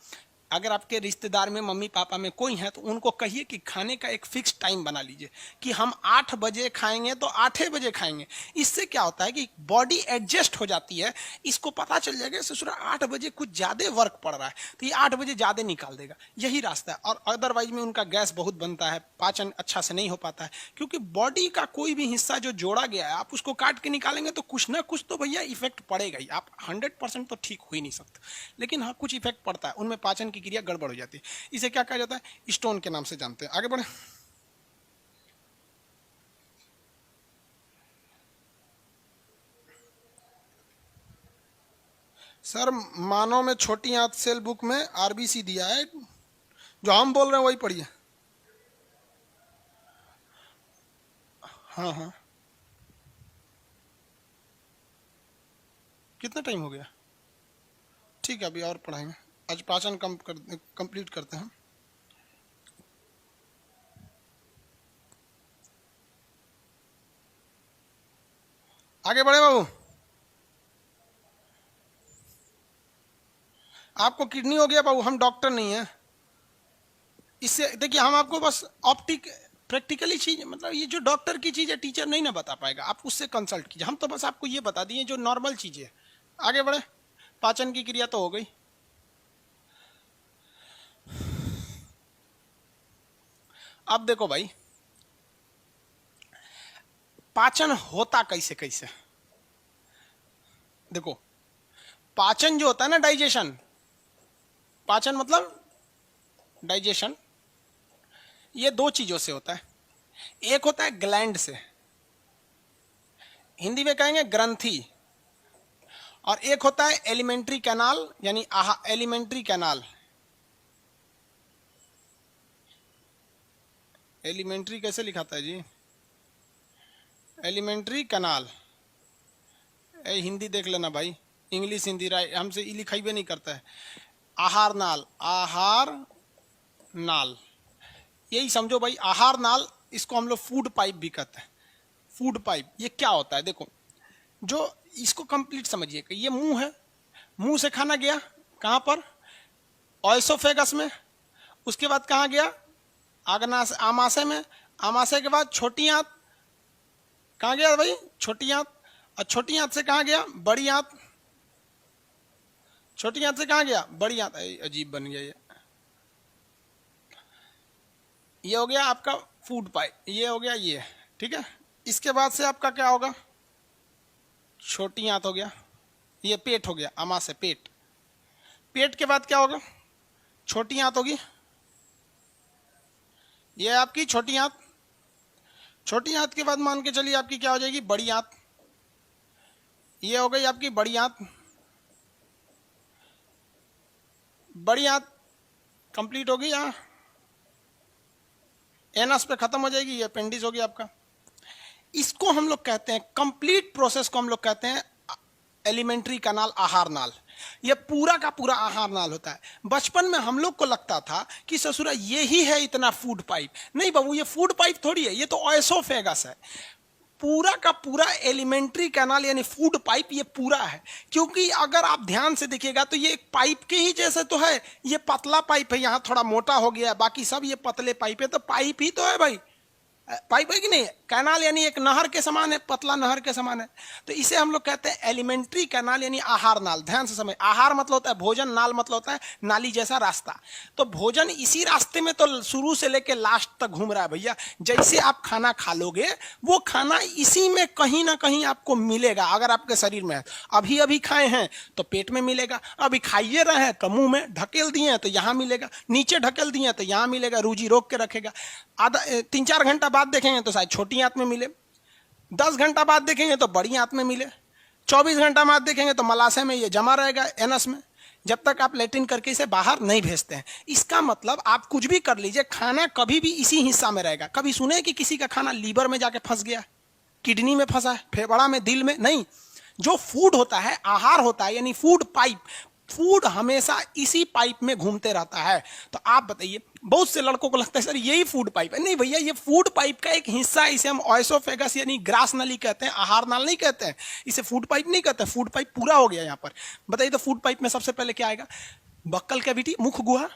अगर आपके रिश्तेदार में मम्मी पापा में कोई है तो उनको कहिए कि खाने का एक फिक्स टाइम बना लीजिए कि हम 8 बजे खाएंगे तो 8 बजे खाएंगे। इससे क्या होता है कि बॉडी एडजस्ट हो जाती है, इसको पता चल जाएगा ससुरा 8 बजे कुछ ज़्यादा वर्क पड़ रहा है तो ये 8 बजे ज़्यादा निकाल देगा, यही रास्ता है। और अदरवाइज में उनका गैस बहुत बनता है, पाचन अच्छा से नहीं हो पाता है, क्योंकि बॉडी का कोई भी हिस्सा जो जोड़ा गया है आप उसको काट के निकालेंगे तो कुछ ना कुछ तो भैया इफेक्ट पड़ेगा ही। आप 100% तो ठीक हो ही नहीं सकते, लेकिन हाँ कुछ इफेक्ट पड़ता है, उनमें पाचन की क्रिया गड़बड़ हो जाती है। इसे क्या कहा जाता है, स्टोन के नाम से जानते हैं। आगे बढ़े। सर मानव में छोटी आंत सेल बुक में आरबीसी दिया है, जो हम बोल रहे हैं वही पढ़िए। हाँ हाँ, कितना टाइम हो गया? ठीक है अभी और पढ़ाएंगे, आज पाचन कंप्लीट करते हैं। आगे बढ़े बाबू। आपको किडनी हो गया बाबू, हम डॉक्टर नहीं है। इससे देखिए हम आपको बस ऑप्टिक प्रैक्टिकली चीज, मतलब ये जो डॉक्टर की चीज है टीचर नहीं ना बता पाएगा, आप उससे कंसल्ट कीजिए, हम तो बस आपको ये बता दिए जो नॉर्मल चीजें। आगे बढ़े। पाचन की क्रिया तो हो गई। अब देखो भाई पाचन होता कैसे कैसे। देखो पाचन जो होता है ना, डाइजेशन, पाचन मतलब डाइजेशन, ये दो चीजों से होता है। एक होता है ग्लैंड से, हिंदी में कहेंगे ग्रंथि, और एक होता है एलिमेंट्री कैनाल, यानी एलिमेंट्री कैनाल। एलिमेंट्री कैसे लिखाता है जी, एलिमेंट्री कैनाल। हिंदी देख लेना भाई, इंग्लिश हिंदी हमसे लिखाई भी नहीं करता है। आहार नाल, आहार नाल, यही समझो भाई, आहार नाल, इसको हम लोग फूड पाइप भी कहते हैं। फूड पाइप ये क्या होता है, देखो जो इसको कंप्लीट समझिए कि ये मुंह है, मुंह से खाना गया कहां पर, ऑयसोफेगस में, उसके बाद कहां गया, आमाशय में, आमाशय के बाद छोटी आंत, कहां गया भाई, छोटी आंत, और छोटी आंत से कहां गया, बड़ी आंत, छोटी आंत से कहां गया, बड़ी आंत। अजीब बन गया ये हो गया आपका फूड पाइप, ये हो गया ये, ठीक है। इसके बाद से आपका क्या होगा, छोटी आंत हो गया, ये पेट हो गया, आमाशय पेट, पेट के बाद क्या होगा, छोटी आंत होगी, ये आपकी छोटी आंत, छोटी आंत के बाद मान के चलिए आपकी क्या हो जाएगी, बड़ी आंत। ये हो गई आपकी बड़ी आंत। बड़ी आंत कंप्लीट होगी, यहाँ एनस पे खत्म हो जाएगी, ये अपेंडिक्स होगी आपका। इसको हम लोग कहते हैं, कंप्लीट प्रोसेस को हम लोग कहते हैं एलिमेंट्री कैनाल, आहार नाल। ये पूरा का पूरा आहार नाल होता है। बचपन में हम लोग को लगता था कि ससुरा यही है इतना फूड पाइप। नहीं बाबू, ये फूड पाइप थोड़ी है, ये तो ऑयसोफेगस है। पूरा का पूरा एलिमेंट्री कैनाल यानी फूड पाइप ये पूरा है। क्योंकि अगर आप ध्यान से देखिएगा तो ये एक पाइप के ही जैसे तो है। ये पतला पाइप है, यहां थोड़ा मोटा हो गया है, बाकी सब ये पतले पाइप है। तो पाइप ही तो है भाई, पाइप है कि नहीं। कैनाल यानी एक नहर के समान है, पतला नहर के समान है। तो इसे हम लोग कहते हैं एलिमेंट्री कैनाल यानी आहार नाल। ध्यान से समझ, आहार मतलब होता है भोजन, नाल मतलब होता है नाली जैसा रास्ता। तो भोजन इसी रास्ते में तो शुरू से लेके लास्ट तक घूम रहा है भैया। जैसे आप खाना खा लोगे वो खाना इसी में कहीं ना कहीं आपको मिलेगा। अगर आपके शरीर में है, अभी अभी खाए हैं तो पेट में मिलेगा, अभी खाइए रहे हैं तो मुंह में ढकेल दिए हैं तो यहां मिलेगा, नीचे ढकेल दिए हैं तो यहां मिलेगा, रूजी रोक के रखेगा। आधा 3-4 घंटा बाद देखेंगे तो शायद छोटी आंत में मिले, 10 घंटा बाद देखेंगे तो बड़ी आंत में मिले, 24 घंटा बाद देखेंगे तो मलाशय में ये जमा रहेगा, एनस में, जब तक आप लेट्रिन करके इसे बाहर नहीं भेजते हैं। इसका मतलब आप कुछ भी कर लीजिए, खाना कभी भी इसी हिस्सा में रहेगा। कभी सुने कि किसी का खाना लीवर में जाके फंस गया, किडनी में फंसा है, फेफड़ा में, दिल में? नहीं। जो फूड होता है, आहार होता है यानी फूड पाइप, फूड हमेशा इसी पाइप में घूमते रहता है। तो आप बताइए, बहुत से लड़कों को लगता है सर यही फूड पाइप है। नहीं भैया, ये फूड पाइप का एक हिस्सा है। इसे हम ऑयसोफेगस यानी ग्रास नली कहते हैं, आहार नाल नहीं कहते हैं। इसे फूड पाइप नहीं कहते। फूड पाइप पूरा हो गया यहाँ पर। बताइए तो फूड पाइप में सबसे पहले क्या आएगा? बक्कल कैविटी, मुख गुहा,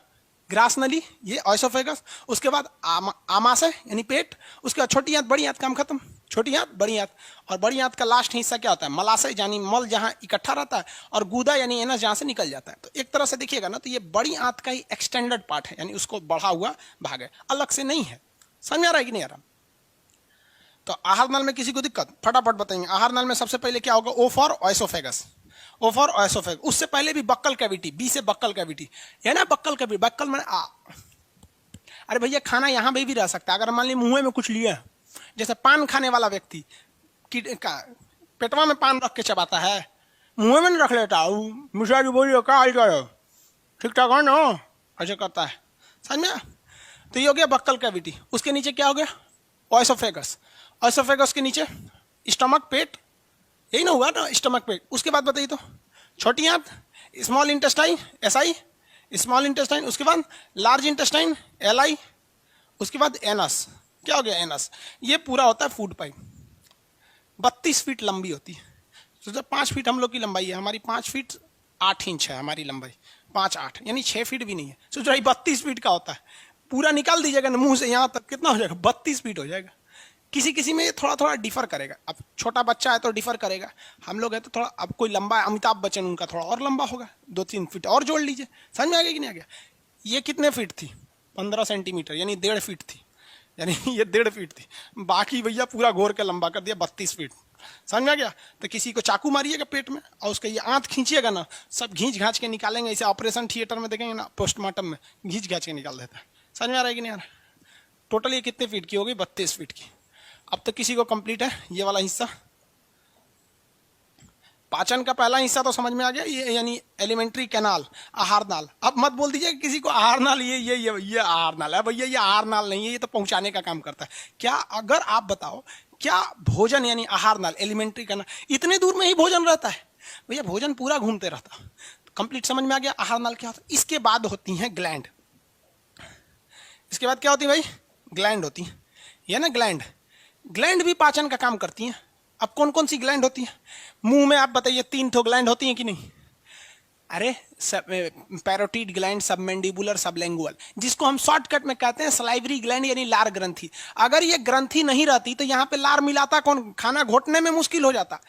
ग्रास नली, ये ऑयसोफेगस। उसके बाद आमाशय यानी पेट। उसके बाद छोटी आंत, बड़ी आंत, काम खत्म। छोटी आंत, बड़ी आंत। और बड़ी आंत का लास्ट हिस्सा क्या होता है? मलाशय यानी मल जहां इकट्ठा रहता है, और गुदा यानी एनस जहां से निकल जाता है। तो एक तरह से देखिएगा ना तो ये बड़ी आंत का ही एक्सटेंडेड पार्ट है, यानी उसको बढ़ा हुआ भाग है, अलग से नहीं है। समझ आ रहा है कि नहीं आ रहा? तो आहार नाल में किसी को दिक्कत? फटाफट बताएंगे। आहार नाल में सबसे पहले क्या होगा? O for oesophagus, O for oesophagus. उससे पहले भी बक्कल कैविटी, बी से बक्कल कैविटी है ना। बक्कल कैविटी, बक्कल में अरे भैया खाना यहां भी रह सकता है। अगर मान लीजिए मुंह में कुछ लिया, जैसे पान खाने वाला व्यक्ति पेटवा में पान रख के चबाता है, मुंह में नहीं रख लेता। मिश्रा जी बोलिए क्या हाल चाल है, ठीक ठाक है ना, ऐसे करता है। समझ में? तो ये हो गया बक्कल कैविटी। उसके नीचे क्या हो गया? ऑयसोफेगस। ऑयसोफेगस के नीचे स्टमक, पेट, यही ना हुआ ना, स्टमक पेट। उसके बाद बताइए तो छोटी आंत, small intestine, SI, small intestine. उसके बाद लार्ज इंटेस्टाइन, एलआई। उसके बाद एनस, क्या हो गया? एनस। ये पूरा होता है फूड पाइप। 32 फीट लंबी होती है। तो जब 5 फीट हम लोग की लंबाई है, हमारी 5 फीट 8 इंच है हमारी लंबाई, 5-8 यानी 6 फीट भी नहीं है। सोच रहा 32 फीट का होता है। पूरा निकाल दीजिएगा ना मुंह से यहाँ तक, कितना हो जाएगा? 32 फीट हो जाएगा। किसी किसी में थोड़ा थोड़ा डिफर करेगा। अब छोटा बच्चा है तो डिफर करेगा, हम लोग है तो थोड़ा, अब कोई लंबा है, अमिताभ बच्चन, उनका थोड़ा और लंबा होगा, 2-3 फीट और जोड़ लीजिए। समझ में आ गया कि नहीं आ गया? ये कितने फीट थी? 15 सेंटीमीटर यानी 1.5 फीट थी, यानी ये 1.5 फीट थी। बाकी भैया पूरा घोर के लंबा कर दिया 32 फीट। समझ में आ गया? तो किसी को चाकू मारिएगा पेट में और उसका ये आंत खींचिएगा ना, सब घींच घाँच के निकालेंगे। इसे ऑपरेशन थिएटर में देखेंगे ना, पोस्टमार्टम में घींच घाँच के निकाल देता है। समझ में आ रहा है कि नहीं आ रहा? टोटल ये कितने फीट की होगी? 32 फीट की। अब तक किसी को कंप्लीट है ये वाला हिस्सा? पाचन का पहला हिस्सा तो समझ में आ गया, ये यानी एलिमेंट्री कैनाल, आहार नाल। अब मत बोल दीजिए किसी को आहार नाल ये आहार नाल है। भैया ये आहार नाल नहीं है, ये तो पहुंचाने का काम करता है। क्या अगर आप बताओ, क्या भोजन यानी आहार नाल, एलिमेंट्री कैनाल, इतने दूर में ही भोजन रहता है? भैया भोजन पूरा घूमते रहता। कंप्लीट समझ में आ गया आहार नाल क्या होता है? इसके बाद होती हैं ग्लैंड। इसके बाद क्या होती है भाई? ग्लैंड होती है, ये ना ग्लैंड। ग्लैंड भी पाचन का काम करती हैं। अब कौन कौन सी ग्लैंड होती है? मुंह में आप बताइए 3 ठो ग्लैंड होती हैं कि नहीं? अरे पैरोटिड ग्लैंड, सबमेंडिबुलर, सबलैंगुअल, जिसको हम शॉर्टकट में कहते हैं सलाइवरी ग्लैंड यानी लार ग्रंथि। अगर ये ग्रंथि नहीं रहती तो यहाँ पे लार मिलाता कौन? खाना घोटने में मुश्किल हो जाता।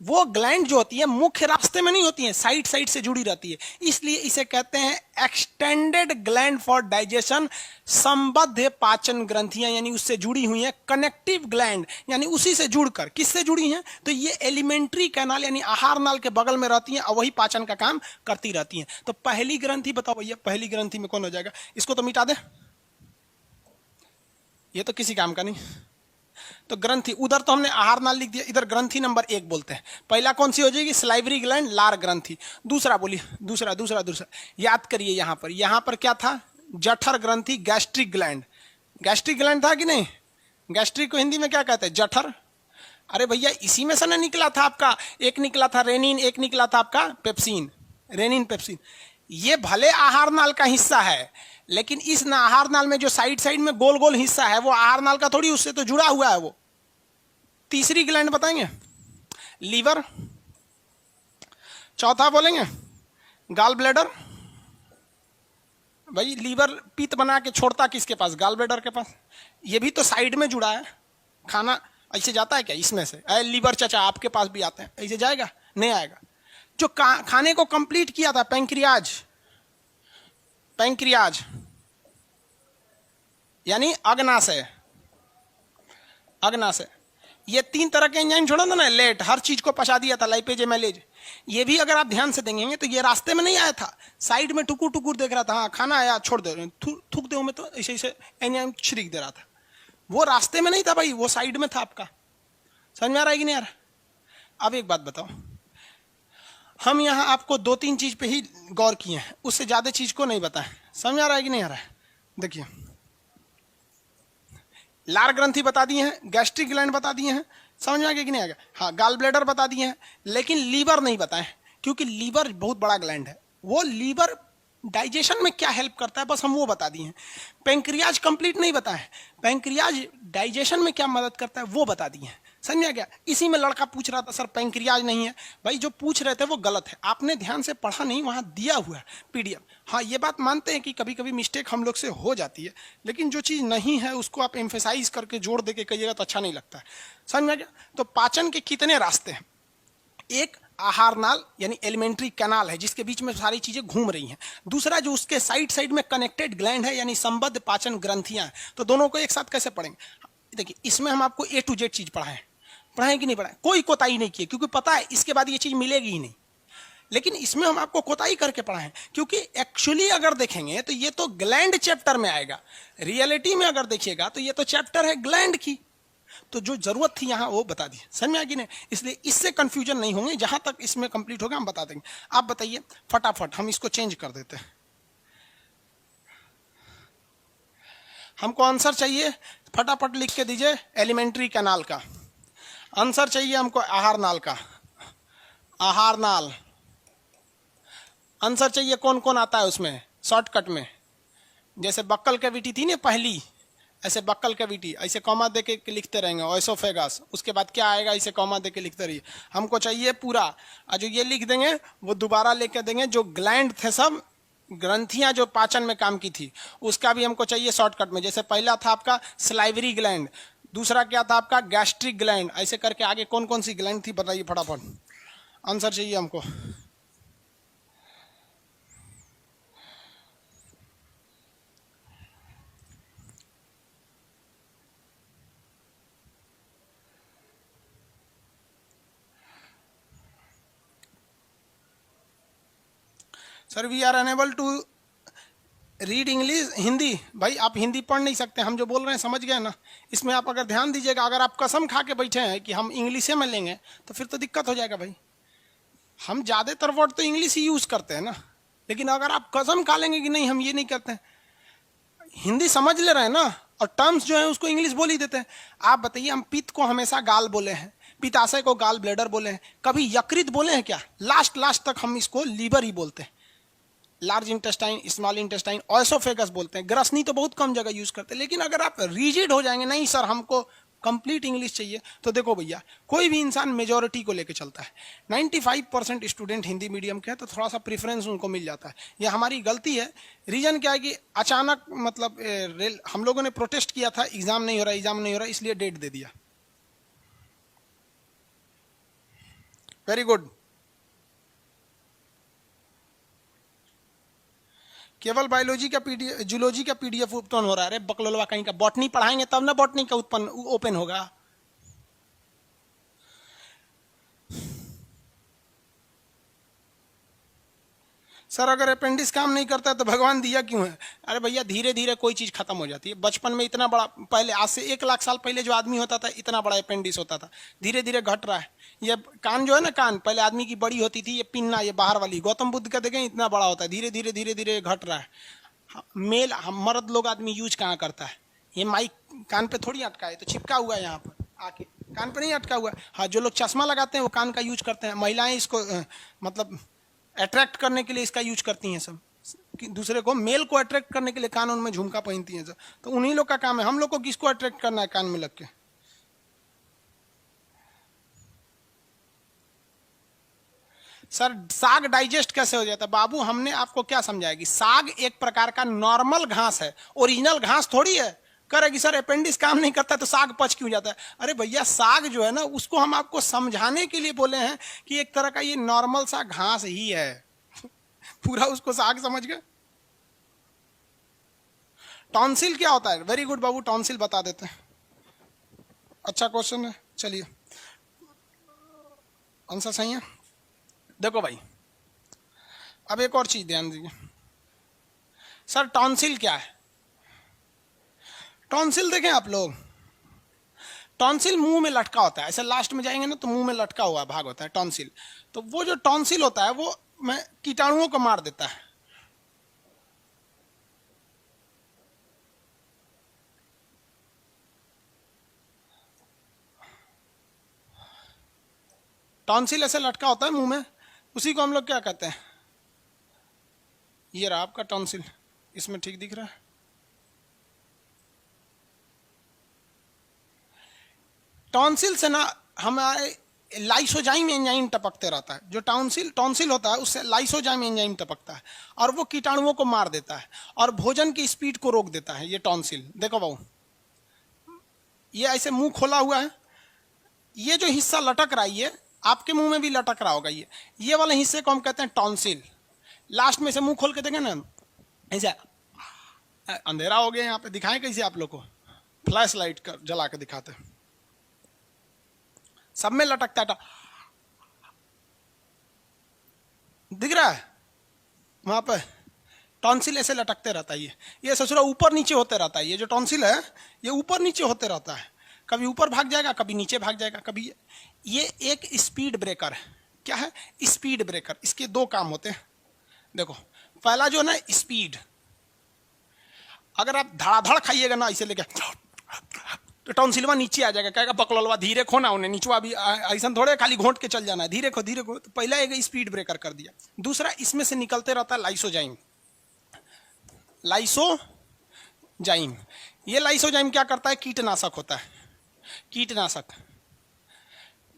वो ग्लैंड जो होती है मुख्य रास्ते में नहीं होती है, साइड साइड से जुड़ी रहती है, इसलिए इसे कहते हैं एक्सटेंडेड ग्लैंड फॉर डाइजेशन। संबद्ध पाचन ग्रंथियां यानी उससे जुड़ी हुई हैं। कनेक्टिव ग्लैंड यानी उसी से जुड़कर, किससे जुड़ी हैं? तो ये एलिमेंट्री कैनाल यानी आहार नाल के बगल में रहती हैं और वही पाचन का काम करती रहती हैं। तो पहली ग्रंथि बताओ भैया, पहली ग्रंथि में कौन हो जाएगा? इसको तो मिटा दे, ये तो किसी काम का नहीं। तो ग्रंथि, उधर तो हमने आहार नाल लिख दिया, इधर ग्रंथि नंबर 1 बोलते हैं। पहला कौन सी हो जाएगी? सलाइवरी ग्लैंड, लार ग्रंथि। दूसरा बोलिए, दूसरा दूसरा दूसरा याद करिए। यहां पर क्या था? जठर ग्रंथि, गैस्ट्रिक ग्लैंड। गैस्ट्रिक ग्लैंड था कि नहीं? गैस्ट्रिक को हिंदी में क्या कहते हैं? जठर। अरे भैया इसी में से ना निकला था आपका, एक निकला था रेनिन, एक निकला था आपका पेप्सिन, रेनिन पेप्सिन। ये भले आहार नाल का हिस्सा है, लेकिन इस ना आहार नाल में जो साइड साइड में गोल गोल हिस्सा है वो आहार नाल का थोड़ी, उससे तो जुड़ा हुआ है वो। तीसरी ग्लैंड बताएंगे? लीवर। चौथा बोलेंगे गाल ब्लैडर। भाई लीवर पित्त बना के छोड़ता किसके पास? गाल ब्लैडर के पास। ये भी तो साइड में जुड़ा है। खाना ऐसे जाता है क्या इसमें से? लीवर चाचा आपके पास भी आते हैं, ऐसे जाएगा? नहीं आएगा। जो खाने को कंप्लीट किया था, पैंक्रियाज। पैंक्रियाज यानी अग्नाशय। अग्नाशय, ये 3 तरह के एंजाइम छोड़ा था ना, लेट, हर चीज को पचा दिया था, लाइपेज एमाइलेज। ये भी अगर आप ध्यान से देंगे तो ये रास्ते में नहीं आया था, साइड में टुकुर टुकुर देख रहा था, हाँ खाना आया छोड़ दे, थूक दे में, तो ऐसे ऐसे एंजाइम छिड़क दे रहा था। वो रास्ते में नहीं था भाई, वो साइड में था आपका। समझ में आ रहा है कि नहीं आ रहा? अब एक बात बताओ, हम यहाँ आपको 2-3 चीज पे ही गौर किए हैं, उससे ज्यादा चीज को नहीं बताएं। समझ में आ रहा है कि नहीं आ रहा है? देखिए, लार ग्रंथि बता दिए हैं, गैस्ट्रिक ग्लैंड बता दिए हैं, समझ में आ गया कि नहीं आ गया? हाँ, गाल ब्लैडर बता दिए हैं, लेकिन लीवर नहीं बताएं, क्योंकि लीवर बहुत बड़ा ग्लैंड है। वो लीवर डाइजेशन में क्या हेल्प करता है बस हम वो बता दिए हैं। पैंक्रियाज कंप्लीट नहीं बताए, पैंक्रियाज डाइजेशन में क्या मदद करता है वो बता दिए हैं। समझ में आ गया? इसी में लड़का पूछ रहा था सर पैंक्रियाज नहीं है। भाई जो पूछ रहे थे वो गलत है, आपने ध्यान से पढ़ा नहीं, वहां दिया हुआ है पीडीएफ। हाँ ये बात मानते हैं कि कभी कभी मिस्टेक हम लोग से हो जाती है, लेकिन जो चीज नहीं है उसको आप एम्फेसाइज करके जोड़ दे के कहिएगा तो अच्छा नहीं लगता है। समझ में आ गया? तो पाचन के कितने रास्ते हैं? एक आहार नाल यानी एलिमेंट्री कैनाल है जिसके बीच में सारी चीजें घूम रही हैं। दूसरा जो उसके साइड साइड में कनेक्टेड ग्लैंड है यानी संबद्ध पाचन ग्रंथियां हैं। तो दोनों को एक साथ कैसे पढ़ेंगे? देखिए, इसमें हम आपको A to Z चीज पढ़ाएं कि नहीं पढ़ाएं? कोई कोताही नहीं की, क्योंकि पता है इसके बाद ये चीज मिलेगी ही नहीं। लेकिन इसमें हम आपको कोताही करके पढ़ाएं, क्योंकि एक्चुअली अगर देखेंगे तो ये तो ग्लैंड चैप्टर में आएगा। रियलिटी में अगर देखिएगा तो ये तो चैप्टर है ग्लैंड की, तो जो जरूरत थी यहां वो बता दी। समझ में आ गई नहीं? इसलिए इससे कंफ्यूजन नहीं होंगे, जहां तक इसमें कंप्लीट होगा हम बता देंगे। आप बताइए फटाफट, हम इसको चेंज कर देते हैं। हमको आंसर चाहिए, फटाफट लिख के दीजिए। एलिमेंट्री कैनाल का आंसर चाहिए हमको, आहार नाल का। आहार नाल आंसर चाहिए। कौन कौन आता है उसमें शॉर्टकट में? जैसे बक्कल कैविटी थी ना पहली, ऐसे बक्कल कैविटी, ऐसे कॉमा दे के लिखते रहेंगे ओएसोफेगस, उसके बाद क्या आएगा ऐसे कॉमा दे के लिखते रहिए। हमको चाहिए पूरा, और जो ये लिख देंगे वो दोबारा लेके देंगे। जो ग्लैंड थे सब ग्रंथियां जो पाचन में काम की थी उसका भी हमको चाहिए शॉर्टकट में। जैसे पहला था आपका सलाइवरी ग्लैंड, दूसरा क्या था आपका गैस्ट्रिक ग्लैंड, ऐसे करके आगे कौन कौन सी ग्लैंड थी बताइए फटाफट। आंसर चाहिए हमको। Sir we are unable to read English, Hindi. भाई आप हिंदी पढ़ नहीं सकते, हम जो बोल रहे हैं समझ गए ना? इसमें आप अगर ध्यान दीजिएगा, अगर आप कसम खा के बैठे हैं कि हम इंग्लिश में लेंगे तो फिर तो दिक्कत हो जाएगा भाई। हम ज़्यादातर वर्ड तो इंग्लिश ही यूज़ करते हैं ना, लेकिन अगर आप कसम खा लेंगे कि नहीं हम ये नहीं करते हैं, हिंदी समझ ले रहे हैं ना, और टर्म्स जो है उसको इंग्लिश बोल ही देते हैं। आप बताइए, हम पित्त को हमेशा गाल बोले हैं, पित्ताशय को गाल ब्लैडर बोले हैं, कभी यकृत बोले हैं क्या? लास्ट तक हम इसको लीवर ही बोलते हैं। लार्ज इंटेस्टाइन, स्मॉल इंटेस्टाइन, ओएसोफेगस बोलते हैं। ग्रसनी तो बहुत कम जगह यूज करते हैं। लेकिन अगर आप रिजिड हो जाएंगे, नहीं सर हमको कंप्लीट इंग्लिश चाहिए, तो देखो भैया कोई भी इंसान मेजोरिटी को लेके चलता है। 95% स्टूडेंट हिंदी मीडियम के हैं, तो थोड़ा सा प्रेफरेंस उनको मिल जाता है। ये हमारी गलती है। रीजन क्या है कि अचानक मतलब हम लोगों ने प्रोटेस्ट किया था, एग्जाम नहीं हो रहा इसलिए डेट दे दिया। Very good. केवल बायोलॉजी का पीडीएफ, जूलॉजी का पीडीएफ उत्पन्न हो रहा है। अरे बकलोलवा कहीं का, बॉटनी पढ़ाएंगे तब ना बॉटनी का उत्पन्न ओपन होगा। सर अगर अपेंडिक्स काम नहीं करता है तो भगवान दिया क्यों है? अरे भैया धीरे धीरे कोई चीज खत्म हो जाती है। बचपन में इतना बड़ा, पहले आज से 1 लाख साल पहले जो आदमी होता था इतना बड़ा अपेंडिक्स होता था, धीरे धीरे घट रहा है। ये कान जो है ना, कान पहले आदमी की बड़ी होती थी, ये पिन्ना ये बाहर वाली गौतम बुद्ध का देखें इतना बड़ा होता है, धीरे धीरे धीरे धीरे घट रहा है। मेल मर्द लोग आदमी यूज कहाँ करता है? ये माइक कान पे थोड़ी अटका है, तो चिपका हुआ है यहाँ पर आके, कान पे नहीं अटका हुआ है। हाँ, जो लोग चश्मा लगाते हैं वो कान का यूज करते हैं। महिलाएं इसको मतलब अट्रैक्ट करने के लिए इसका यूज करती हैं सब, कि दूसरे को, मेल को अट्रैक्ट करने के लिए कान में झुमका पहनती हैं सब। तो उन्हीं लोग का काम है। हम लोग को किसको अट्रैक्ट करना है कान में लग के? सर साग डाइजेस्ट कैसे हो जाता है? बाबू हमने आपको क्या समझाया कि साग एक प्रकार का नॉर्मल घास है, ओरिजिनल घास थोड़ी है। करेगी सर अपेंडिक्स काम नहीं करता तो साग पच क्यों जाता है? अरे भैया साग जो है ना, उसको हम आपको समझाने के लिए बोले हैं कि एक तरह का ये नॉर्मल सा घास ही है। पूरा उसको साग समझ गए। टॉन्सिल क्या होता है? वेरी गुड बाबू, टॉन्सिल बता देते हैं। अच्छा क्वेश्चन है, चलिए आंसर सही है। देखो भाई, अब एक और चीज ध्यान दीजिए। सर टॉन्सिल क्या है? टॉन्सिल देखें आप लोग, टॉन्सिल मुंह में लटका होता है, ऐसे लास्ट में जाएंगे ना तो मुंह में लटका हुआ भाग होता है टॉन्सिल। तो वो जो टॉन्सिल होता है वो कीटाणुओं को मार देता है। टॉन्सिल ऐसे लटका होता है मुंह में, उसी को हम लोग क्या कहते हैं? ये रहा आपका टॉन्सिल, इसमें ठीक दिख रहा है। टॉन्सिल से ना हमारे लाइसोजाइम एंजाइम टपकते रहता है। जो टॉन्सिल होता है उससे लाइसोजाइम एंजाइम टपकता है और वो कीटाणुओं को मार देता है और भोजन की स्पीड को रोक देता है। ये टॉन्सिल देखो बाबू, ये ऐसे मुंह खोला हुआ है, ये जो हिस्सा लटक रहा है ये आपके मुंह में भी लटक रहा होगा। ये वाले हिस्से को हम कहते हैं टॉन्सिल। लास्ट में से मुंह खोल के देखें ना, ऐसा अंधेरा हो गया यहाँ पे, दिखाएं कैसे आप लोग को? फ्लैश लाइट कर जला के दिखाते हैं। सब में लटकता है, दिख रहा है वहां पे टॉन्सिल ऐसे लटकते रहता है। ये ससुरा ऊपर नीचे होते रहता है। ये जो टॉन्सिल है ये ऊपर नीचे होते रहता है, कभी ऊपर भाग जाएगा कभी नीचे भाग जाएगा कभी। ये एक स्पीड ब्रेकर है। क्या है? Speed breaker. इसके दो काम होते हैं। देखो पहला जो है ना स्पीड, अगर आप धड़ाधड़ खाइएगा ना ऐसे लेके तो टॉन्सिलवा नीचे आ जाएगा, कहेगा बकलवा धीरे खो ना, उन्हें नीचवा भी ऐसा थोड़े खाली घोंट के चल जाना है, धीरे खो धीरे खो। तो पहला एक स्पीड ब्रेकर कर दिया। दूसरा इसमें से निकलते रहता है लाइसोजाइम। लाइसोजाइम, ये लाइसोजाइम क्या करता है? कीटनाशक होता है। कीटनाशक,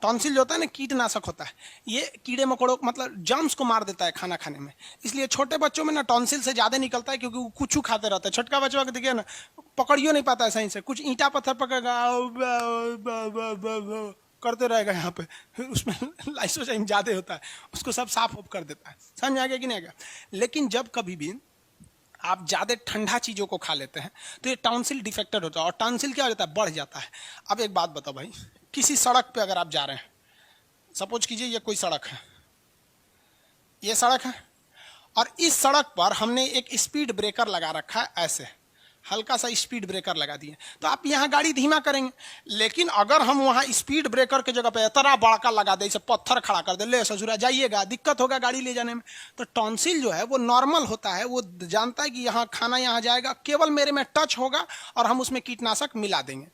टॉन्सिल जो होता है ना कीटनाशक होता है। ये कीड़े मकोड़ों मतलब जर्म्स को मार देता है खाना खाने में। इसलिए छोटे बच्चों में ना टॉन्सिल से ज्यादा निकलता है क्योंकि वो कुछ खाते रहता है। छोटका बच्चा को देखिए ना, पकड़ियो नहीं पाता है सही से, कुछ ईंटा पत्थर पकड़ेगा करते रहेगा यहाँ पे, फिर उसमें लाइसोजाइम ज्यादा होता है, उसको सब साफ कर देता है। समझ आ गया कि नहीं आ गया? लेकिन जब कभी भी आप ज्यादा ठंडा चीजों को खा लेते हैं तो ये टॉन्सिल डिफेक्टेड होता है और टॉन्सिल क्या हो जाता है? बढ़ जाता है। अब एक बात बताओ भाई, किसी सड़क पे अगर आप जा रहे हैं, सपोज कीजिए ये कोई सड़क है, ये सड़क है और इस सड़क पर हमने एक स्पीड ब्रेकर लगा रखा है, ऐसे हल्का सा स्पीड ब्रेकर लगा दिए, तो आप यहाँ गाड़ी धीमा करेंगे। लेकिन अगर हम वहाँ स्पीड ब्रेकर की जगह पे इतना बड़का लगा दे, पत्थर खड़ा कर दे, ले ससुरा जाइएगा, दिक्कत होगा गाड़ी ले जाने में। तो टॉन्सिल जो है वो नॉर्मल होता है, वो जानता है कि यहाँ खाना यहाँ जाएगा, केवल मेरे में टच होगा और हम उसमें कीटनाशक मिला देंगे।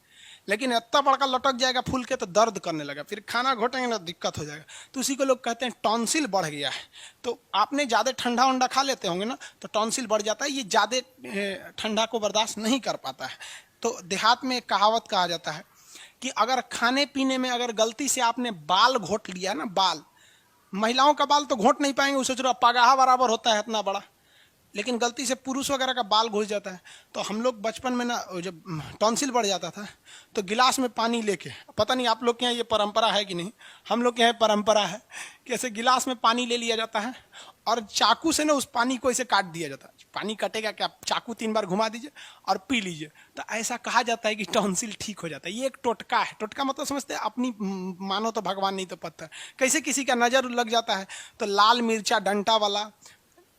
लेकिन इतना बड़का लटक जाएगा फूल के तो दर्द करने लगा, फिर खाना घोटेंगे ना दिक्कत हो जाएगा। तो उसी को लोग कहते हैं टॉन्सिल बढ़ गया है। तो आपने ज़्यादा ठंडा वंडा खा लेते होंगे ना तो टॉन्सिल बढ़ जाता है, ये ज़्यादा ठंडा को बर्दाश्त नहीं कर पाता है। तो देहात में एक कहावत कहा जाता है कि अगर खाने पीने में अगर गलती से आपने बाल घोट लिया ना, बाल, महिलाओं का बाल तो घोट नहीं पाएंगे, उसे जो पगाहा बराबर होता है इतना बड़ा, लेकिन गलती से पुरुष वगैरह का बाल घुस जाता है। तो हम लोग बचपन में ना जब टॉन्सिल बढ़ जाता था तो गिलास में पानी लेके, पता नहीं आप लोग के यहाँ ये परंपरा है कि नहीं, हम लोग के यहाँ परंपरा है कि ऐसे गिलास में पानी ले लिया जाता है और चाकू से ना उस पानी को ऐसे काट दिया जाता है। पानी कटेगा क्या, चाकू 3 बार घुमा दीजिए और पी लीजिए। तो ऐसा कहा जाता है कि टॉन्सिल ठीक हो जाता है। ये एक टोटका है। टोटका मतलब समझते हैं, अपनी मानो तो भगवान नहीं तो पत्थर। कैसे किसी का नजर लग जाता है तो लाल मिर्चा डंटा वाला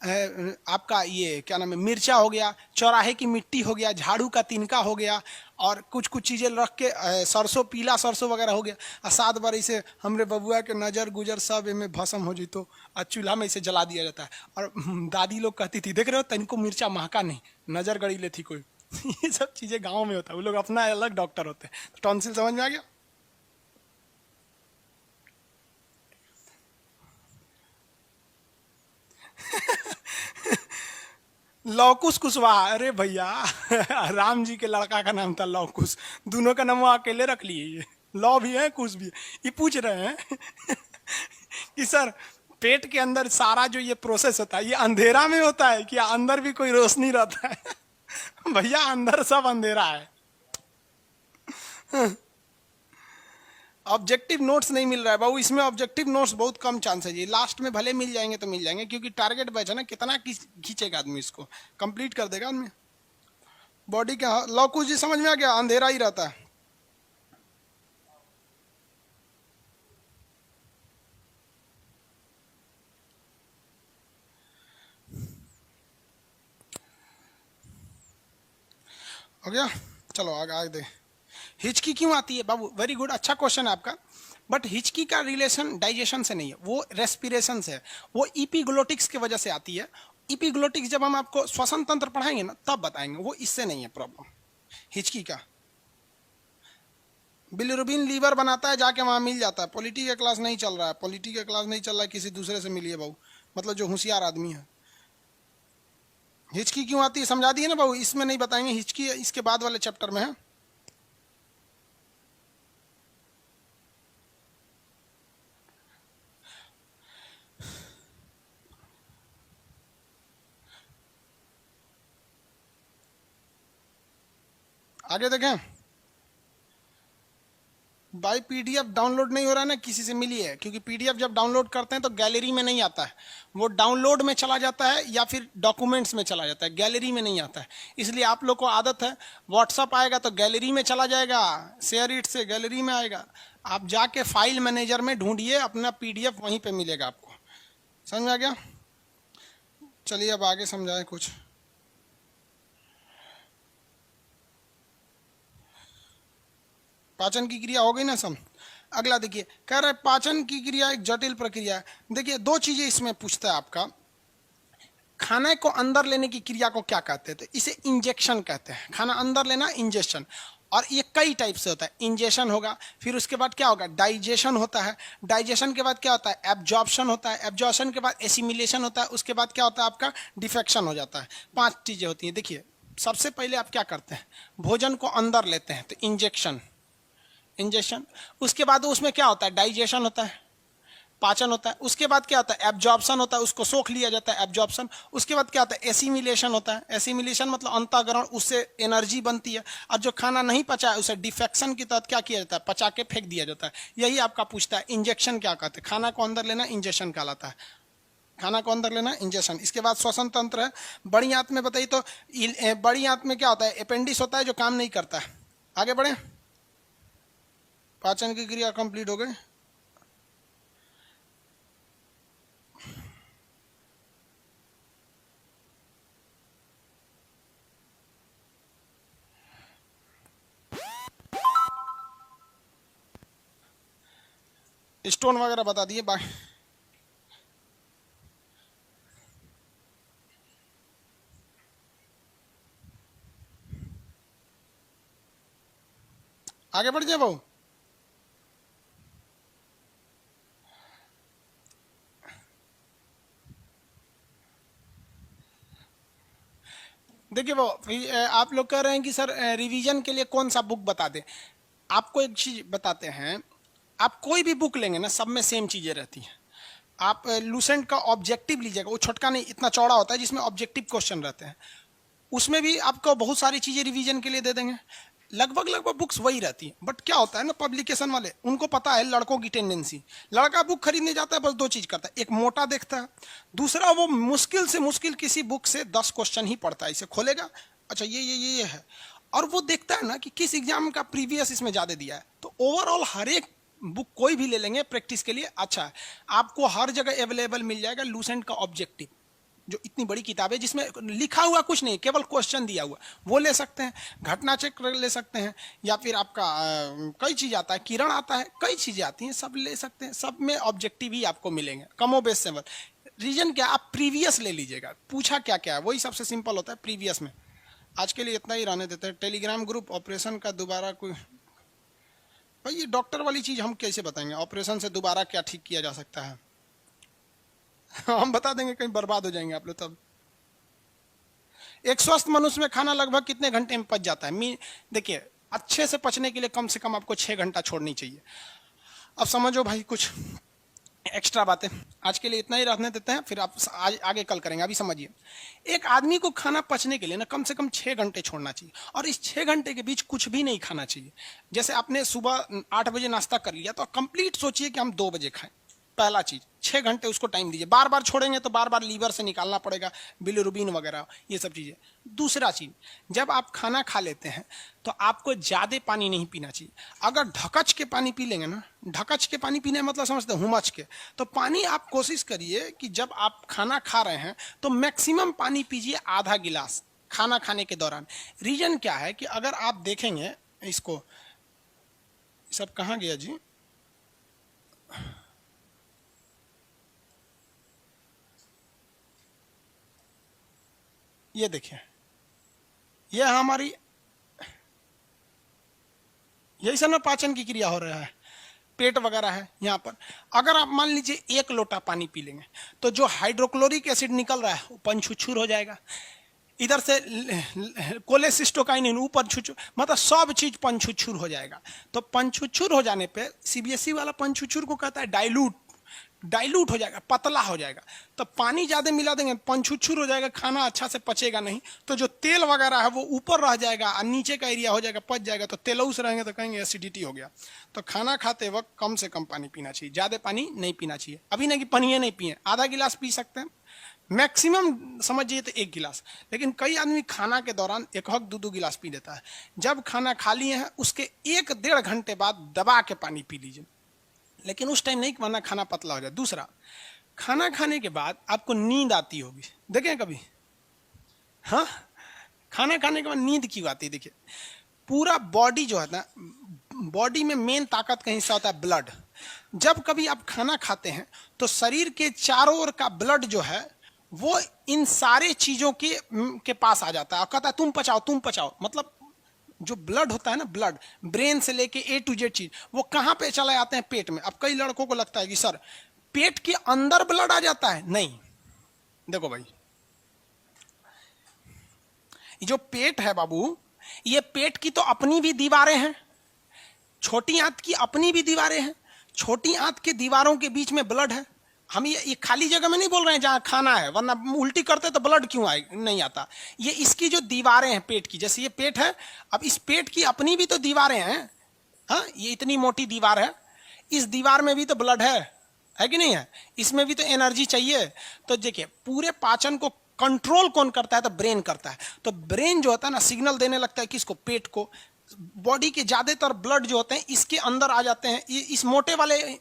आपका ये क्या नाम है, मिर्चा हो गया, चौराहे की मिट्टी हो गया, झाड़ू का तिनका हो गया, और कुछ कुछ चीज़ें रख के सरसों, पीला सरसों वगैरह हो गया, और 7 बार इसे हमरे बबुआ के नज़र गुजर सब इनमें भस्म हो जी, तो चूल्हा में इसे जला दिया जाता है। और दादी लोग कहती थी, देख रहे हो तनिको मिर्चा महका नहीं, नज़र गड़ी ले थी कोई। ये सब चीज़ें गाँव में होता है, वो लोग अपना अलग डॉक्टर होते हैं। तो टॉन्सिल समझ में आ गया? लौकुश कुशवाहा, अरे भैया राम जी के लड़का का नाम था लौकुश, दोनों का नाम वो अकेले रख लिए। ये लौ भी है, कुश भी है। ये पूछ रहे हैं कि सर पेट के अंदर सारा जो ये प्रोसेस होता है, ये अंधेरा में होता है कि अंदर भी कोई रोशनी रहता है? भैया अंदर सब अंधेरा है। ऑब्जेक्टिव नोट्स नहीं मिल रहा है बाबू, इसमें ऑब्जेक्टिव नोट्स बहुत कम चांस है जी, लास्ट में भले मिल जाएंगे तो मिल जाएंगे, क्योंकि टारगेट बैच है ना, कितना खींचेगा आदमी, इसको कंप्लीट कर देगा आदमी। बॉडी का लौकुश जी समझ में आ गया, अंधेरा ही रहता है। हो गया, चलो आगे आगे दे। हिचकी क्यों आती है बाबू? वेरी गुड, अच्छा क्वेश्चन है आपका। बट हिचकी का रिलेशन डाइजेशन से नहीं है, वो रेस्पिरेशन से है, वो इपीग्लोटिक्स की वजह से आती है। इपीग्लोटिक्स जब हम आपको श्वसन तंत्र पढ़ाएंगे ना तब बताएंगे, वो इससे नहीं है प्रॉब्लम हिचकी का। बिलिरुबिन लीवर बनाता है, जाके वहां मिल जाता है। पॉलिटी का क्लास नहीं चल रहा है, पॉलिटी का क्लास नहीं चल रहा है, किसी दूसरे से मिलिए बाबू, मतलब जो होशियार आदमी है। हिचकी क्यों आती है समझा दिए ना बाबू, इसमें नहीं बताएंगे, हिचकी इसके बाद वाले चैप्टर में है। आगे देखें, बाई पीडीएफ डाउनलोड नहीं हो रहा है ना, किसी से मिली है, क्योंकि पीडीएफ जब डाउनलोड करते हैं तो गैलरी में नहीं आता है, वो डाउनलोड में चला जाता है या फिर डॉक्यूमेंट्स में चला जाता है, गैलरी में नहीं आता है। इसलिए आप लोग को आदत है, व्हाट्सअप आएगा तो गैलरी में चला जाएगा, शेयर इट से गैलरी में आएगा, आप जाके फाइल मैनेजर में ढूंढिए, अपना पीडीएफ वहीं पे मिलेगा आपको। समझ में आ गया? चलिए अब आगे समझाएं कुछ। पाचन की क्रिया हो गई ना सम। अगला देखिए, कह रहा है पाचन की क्रिया एक जटिल प्रक्रिया है। देखिए दो चीजें इसमें पूछता है आपका, खाने को अंदर लेने की क्रिया को क्या कहते हैं? तो इसे इंजेक्शन कहते हैं, खाना अंदर लेना इंजेक्शन। और ये कई टाइप से होता है, इंजेक्शन होगा, फिर उसके बाद क्या होगा, डाइजेशन होता है, डाइजेशन के बाद क्या होता है, एब्जॉर्प्शन होता है, एब्जॉर्प्शन के बाद एसिमिलेशन होता है, उसके बाद क्या होता है आपका, डिफेक्शन हो जाता है। 5 चीजें होती हैं। देखिए सबसे पहले आप क्या करते हैं, भोजन को अंदर लेते हैं तो इंजेक्शन, इंजेक्शन। उसके बाद उसमें क्या होता है, डाइजेशन होता है, पाचन होता है। उसके बाद क्या होता है, एब्जॉर्प्शन होता है, उसको सोख लिया जाता है, एब्जॉर्प्शन। उसके बाद क्या होता है, एसिमिलेशन होता है, एसिमिलेशन मतलब अंतःग्रहण, उससे एनर्जी बनती है। और जो खाना नहीं पचा है उसे डिफेक्शन के तहत क्या किया जाता है, पचा के फेंक दिया जाता है। यही आपका पूछता है इंजेक्शन क्या कहते हैं, खाना को अंदर लेना इंजेक्शन कहलाता है, खाना को अंदर लेना इंजेक्शन। इसके बाद श्वसन तंत्र है, बड़ी आंत में बताइए तो बड़ी आंत में क्या होता है, अपेंडिक्स होता है जो काम नहीं करता है। आगे बढ़े, पाचन की क्रिया कंप्लीट हो गई। स्टोन वगैरह बता दिए, बाय। आगे बढ़ जाए भाऊ। देखिए वो आप लोग कह रहे हैं कि सर रिवीजन के लिए कौन सा बुक बता दें। आपको एक चीज बताते हैं, आप कोई भी बुक लेंगे ना सब में सेम चीजें रहती हैं। आप लूसेंट का ऑब्जेक्टिव लीजिएगा, वो छोटका नहीं इतना चौड़ा होता है, जिसमें ऑब्जेक्टिव क्वेश्चन रहते हैं। उसमें भी आपको बहुत सारी चीजें रिवीजन के लिए दे देंगे। लगभग लगभग बुक्स वही रहती हैं, बट क्या होता है ना, पब्लिकेशन वाले उनको पता है लड़कों की टेंडेंसी, लड़का बुक खरीदने जाता है बस 2 चीज करता है, एक मोटा देखता है, दूसरा वो मुश्किल से मुश्किल किसी बुक से 10 क्वेश्चन ही पढ़ता है, इसे खोलेगा, अच्छा ये है, और वो देखता है ना कि किस एग्जाम का प्रीवियस इसमें ज्यादा दिया है। तो ओवरऑल हर एक बुक कोई भी ले लेंगे प्रैक्टिस के लिए अच्छा है, आपको हर जगह अवेलेबल मिल जाएगा लूसेंट का ऑब्जेक्टिव। जो इतनी बड़ी किताब है जिसमें लिखा हुआ कुछ नहीं, केवल क्वेश्चन दिया हुआ, वो ले सकते हैं। घटना चक्र ले सकते हैं, या फिर आपका कई चीज आता है, किरण आता है, कई चीजें आती हैं, सब ले सकते हैं। सब में ऑब्जेक्टिव ही आपको मिलेंगे, कमो बेस सेवन। रीजन क्या, आप प्रीवियस ले लीजिएगा, पूछा क्या क्या है वही सबसे सिंपल होता है प्रीवियस में। आज के लिए इतना ही रहने देते हैं। टेलीग्राम ग्रुप ऑपरेशन का दोबारा कोई, भाई ये डॉक्टर वाली चीज हम कैसे बताएंगे, ऑपरेशन से दोबारा क्या ठीक किया जा सकता है। हम बता देंगे, कहीं बर्बाद हो जाएंगे आप लोग तब। एक स्वस्थ मनुष्य में खाना लगभग कितने घंटे में पच जाता है? देखिए, अच्छे से पचने के लिए कम से कम आपको 6 घंटा छोड़नी चाहिए। अब समझो भाई कुछ एक्स्ट्रा बातें, आज के लिए इतना ही रहने देते हैं, फिर आप आज आगे कल करेंगे। अभी समझिए, एक आदमी को खाना पचने के लिए ना कम से कम 6 घंटे छोड़ना चाहिए, और इस 6 घंटे के बीच कुछ भी नहीं खाना चाहिए। जैसे आपने सुबह 8 बजे नाश्ता कर लिया, तो कंप्लीट सोचिए कि हम 2 बजे खाएं। पहला चीज, 6 घंटे उसको टाइम दीजिए। बार बार छोड़ेंगे तो बार बार लीवर से निकालना पड़ेगा, बिलिरुबिन वगैरह, ये सब चीजें। दूसरा चीज, जब आप खाना खा लेते हैं तो आपको ज्यादा पानी नहीं पीना चाहिए। अगर ढकच के पानी पी लेंगे ना, ढकच के पानी पीने मतलब समझते हैं हुमच के, तो पानी आप कोशिश करिए कि जब आप खाना खा रहे हैं तो मैक्सिमम पानी पीजिए, आधा गिलास खाना खाने के दौरान। रीजन क्या है कि अगर आप देखेंगे इसको, सब कहाँ गया जी, ये देखिए, ये हमारी यही सब ना पाचन की क्रिया हो रहा है, पेट वगैरह है यहाँ पर। अगर आप मान लीजिए 1 लोटा पानी पी लेंगे तो जो हाइड्रोक्लोरिक एसिड निकल रहा है वो पंछुछुर हो जाएगा, इधर से कोलेसिस्टोकाइनिन ऊपर छुछुर, मतलब सब चीज पंछुछुर हो जाएगा। तो पंछुछुर हो जाने पे सीबीएसई वाला पंछुछुर को कहता है डाइल्यूट, डाइल्यूट हो जाएगा, पतला हो जाएगा। तो पानी ज्यादा मिला देंगे, पंछुछुर हो जाएगा, खाना अच्छा से पचेगा नहीं। तो जो तेल वगैरह है वो ऊपर रह जाएगा और नीचे का एरिया हो जाएगा, पच जाएगा। तो तेलौस रहेंगे तो कहेंगे एसिडिटी हो गया। तो खाना खाते वक्त कम से कम पानी पीना चाहिए, ज्यादा पानी नहीं पीना चाहिए। अभी नहीं कि पानी नहीं पिए, आधा गिलास पी सकते हैं मैक्सिमम, समझिए तो 1 गिलास। लेकिन कई आदमी खाना के दौरान 1-2 गिलास पी लेता है। जब खाना खा लिए हैं उसके 1-1.5 घंटे बाद दबा के पानी पी लीजिए, लेकिन उस टाइम नहीं, वरना खाना पतला हो जाए। दूसरा, खाना खाने के बाद आपको नींद आती होगी, देखें कभी? हाँ, खाना खाने के बाद नींद क्यों आती है? देखिए, पूरा बॉडी जो है ना, बॉडी में मेन ताकत का हिस्सा होता है ब्लड। जब कभी आप खाना खाते हैं तो शरीर के चारों ओर का ब्लड जो है वो इन सारे चीजों के पास आ जाता है और कहता है तुम पचाओ तुम पचाओ। मतलब जो ब्लड होता है ना, ब्लड ब्रेन से लेके A to Z चीज वो कहां पे चले आते हैं? पेट में। अब कई लड़कों को लगता है कि सर पेट के अंदर ब्लड आ जाता है, नहीं। देखो भाई, जो पेट है बाबू, ये पेट की तो अपनी भी दीवारें हैं, छोटी आंत की अपनी भी दीवारें हैं। छोटी आंत के दीवारों के बीच में ब्लड है। हम ये खाली जगह में नहीं बोल रहे हैं जहां खाना है, वरना उल्टी करते तो ब्लड क्यों आए, नहीं आता। ये इसकी जो दीवारें हैं पेट की, जैसे ये पेट है, अब इस पेट की अपनी भी तो दीवारें हैं। हाँ, ये इतनी मोटी दीवार है, इस दीवार में भी तो ब्लड है कि नहीं है? इसमें भी तो एनर्जी चाहिए। तो देखिए, पूरे पाचन को कंट्रोल कौन करता है? तो ब्रेन करता है। तो ब्रेन जो होता है ना, सिग्नल देने लगता है किसको? पेट को। बॉडी के ज्यादातर ब्लड जो होते हैं इसके अंदर आ जाते हैं, ये इस मोटे वाले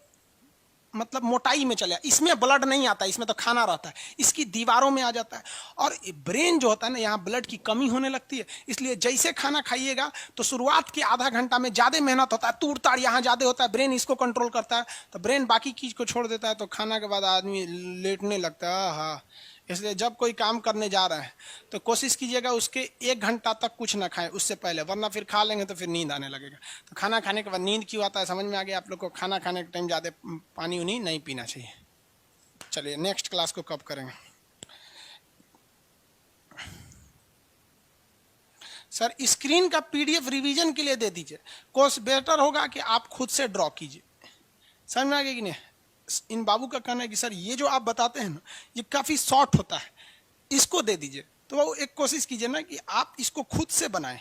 मतलब मोटाई में चले, इसमें ब्लड नहीं आता, इसमें तो खाना रहता है, इसकी दीवारों में आ जाता है। और ब्रेन जो होता है ना, यहाँ ब्लड की कमी होने लगती है। इसलिए जैसे खाना खाइएगा तो शुरुआत के आधा घंटा में ज्यादा मेहनत होता है, तूड़ ताड़ यहाँ ज्यादा होता है, ब्रेन इसको कंट्रोल करता है। तो ब्रेन बाकी चीज को छोड़ देता है, तो खाना के बाद आदमी लेटने लगता है। हाँ, इसलिए जब कोई काम करने जा रहा है तो कोशिश कीजिएगा उसके 1 घंटा तक कुछ ना खाएं उससे पहले, वरना फिर खा लेंगे तो फिर नींद आने लगेगा। तो खाना खाने के बाद नींद क्यों आता है समझ में आ गया आप लोग को। खाना खाने के टाइम ज़्यादा पानी उनी नहीं पीना चाहिए। चलिए, नेक्स्ट क्लास को कब करेंगे? सर स्क्रीन का PDF रिवीजन के लिए दे दीजिए, कोर्स बेटर होगा कि आप खुद से ड्रॉ कीजिए। समझ में आ गया कि नहीं? इन बाबू का कहना है कि सर ये जो आप बताते हैं ना, ये काफी शॉर्ट होता है, इसको दे दीजिए। तो वो एक कोशिश कीजिए ना कि आप इसको खुद से बनाएं।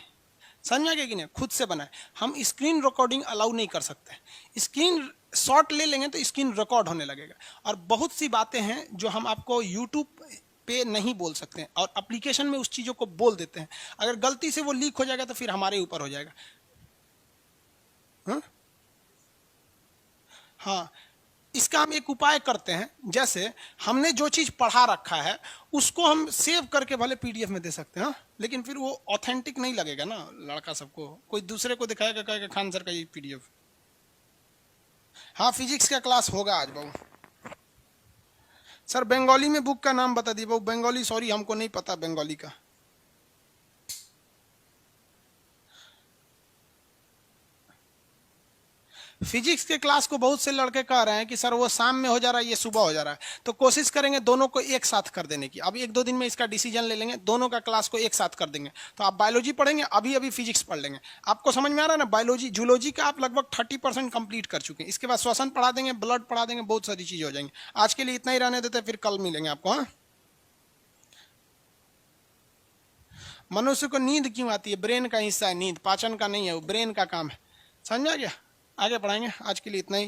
समझ में आ गया कि नहीं? खुद से बनाएं। हम स्क्रीन रिकॉर्डिंग अलाउ नहीं कर सकते। स्क्रीन शॉट ले लेंगे तो स्क्रीन रिकॉर्ड होने लगेगा, और बहुत सी बातें हैं जो हम आपको यूट्यूब पे नहीं बोल सकते हैं, और एप्लीकेशन में उस चीजों को बोल देते हैं। अगर गलती से वो लीक हो जाएगा तो फिर हमारे ऊपर हो जाएगा। हाँ, इसका हम एक उपाय करते हैं, जैसे हमने जो चीज पढ़ा रखा है उसको हम सेव करके भले पीडीएफ में दे सकते हैं, हाँ? लेकिन फिर वो ऑथेंटिक नहीं लगेगा ना, लड़का सबको कोई दूसरे को दिखाएगा, कहेगा खान सर का ये पीडीएफ। हाँ फिजिक्स का क्लास होगा आज बाबू। सर बंगाली में बुक का नाम बता दिए बाबू, बंगाली सॉरी हमको नहीं पता बंगाली का। फिजिक्स के क्लास को बहुत से लड़के कह रहे हैं कि सर वो शाम में हो जा रहा है, ये सुबह हो जा रहा है, तो कोशिश करेंगे दोनों को एक साथ कर देने की। अब एक दो दिन में इसका डिसीजन ले लेंगे, दोनों का क्लास को एक साथ कर देंगे। तो आप बायोलॉजी पढ़ेंगे, अभी अभी फिजिक्स पढ़ लेंगे। आपको समझ में आ रहा है ना, बायोलॉजी जूलॉजी का आप लगभग 30% कंप्लीट कर चुके हैं। इसके बाद श्वसन पढ़ा देंगे, ब्लड पढ़ा देंगे, बहुत सारी चीजें हो जाएंगी। आज के लिए इतना ही रहने देते, फिर कल मिलेंगे आपको। हाँ, मनुष्य को नींद क्यों आती है? ब्रेन का हिस्सा है नींद, पाचन का नहीं है, वो ब्रेन का काम है। समझ में आ गया? आगे पढ़ाएंगे, आज के लिए इतना ही।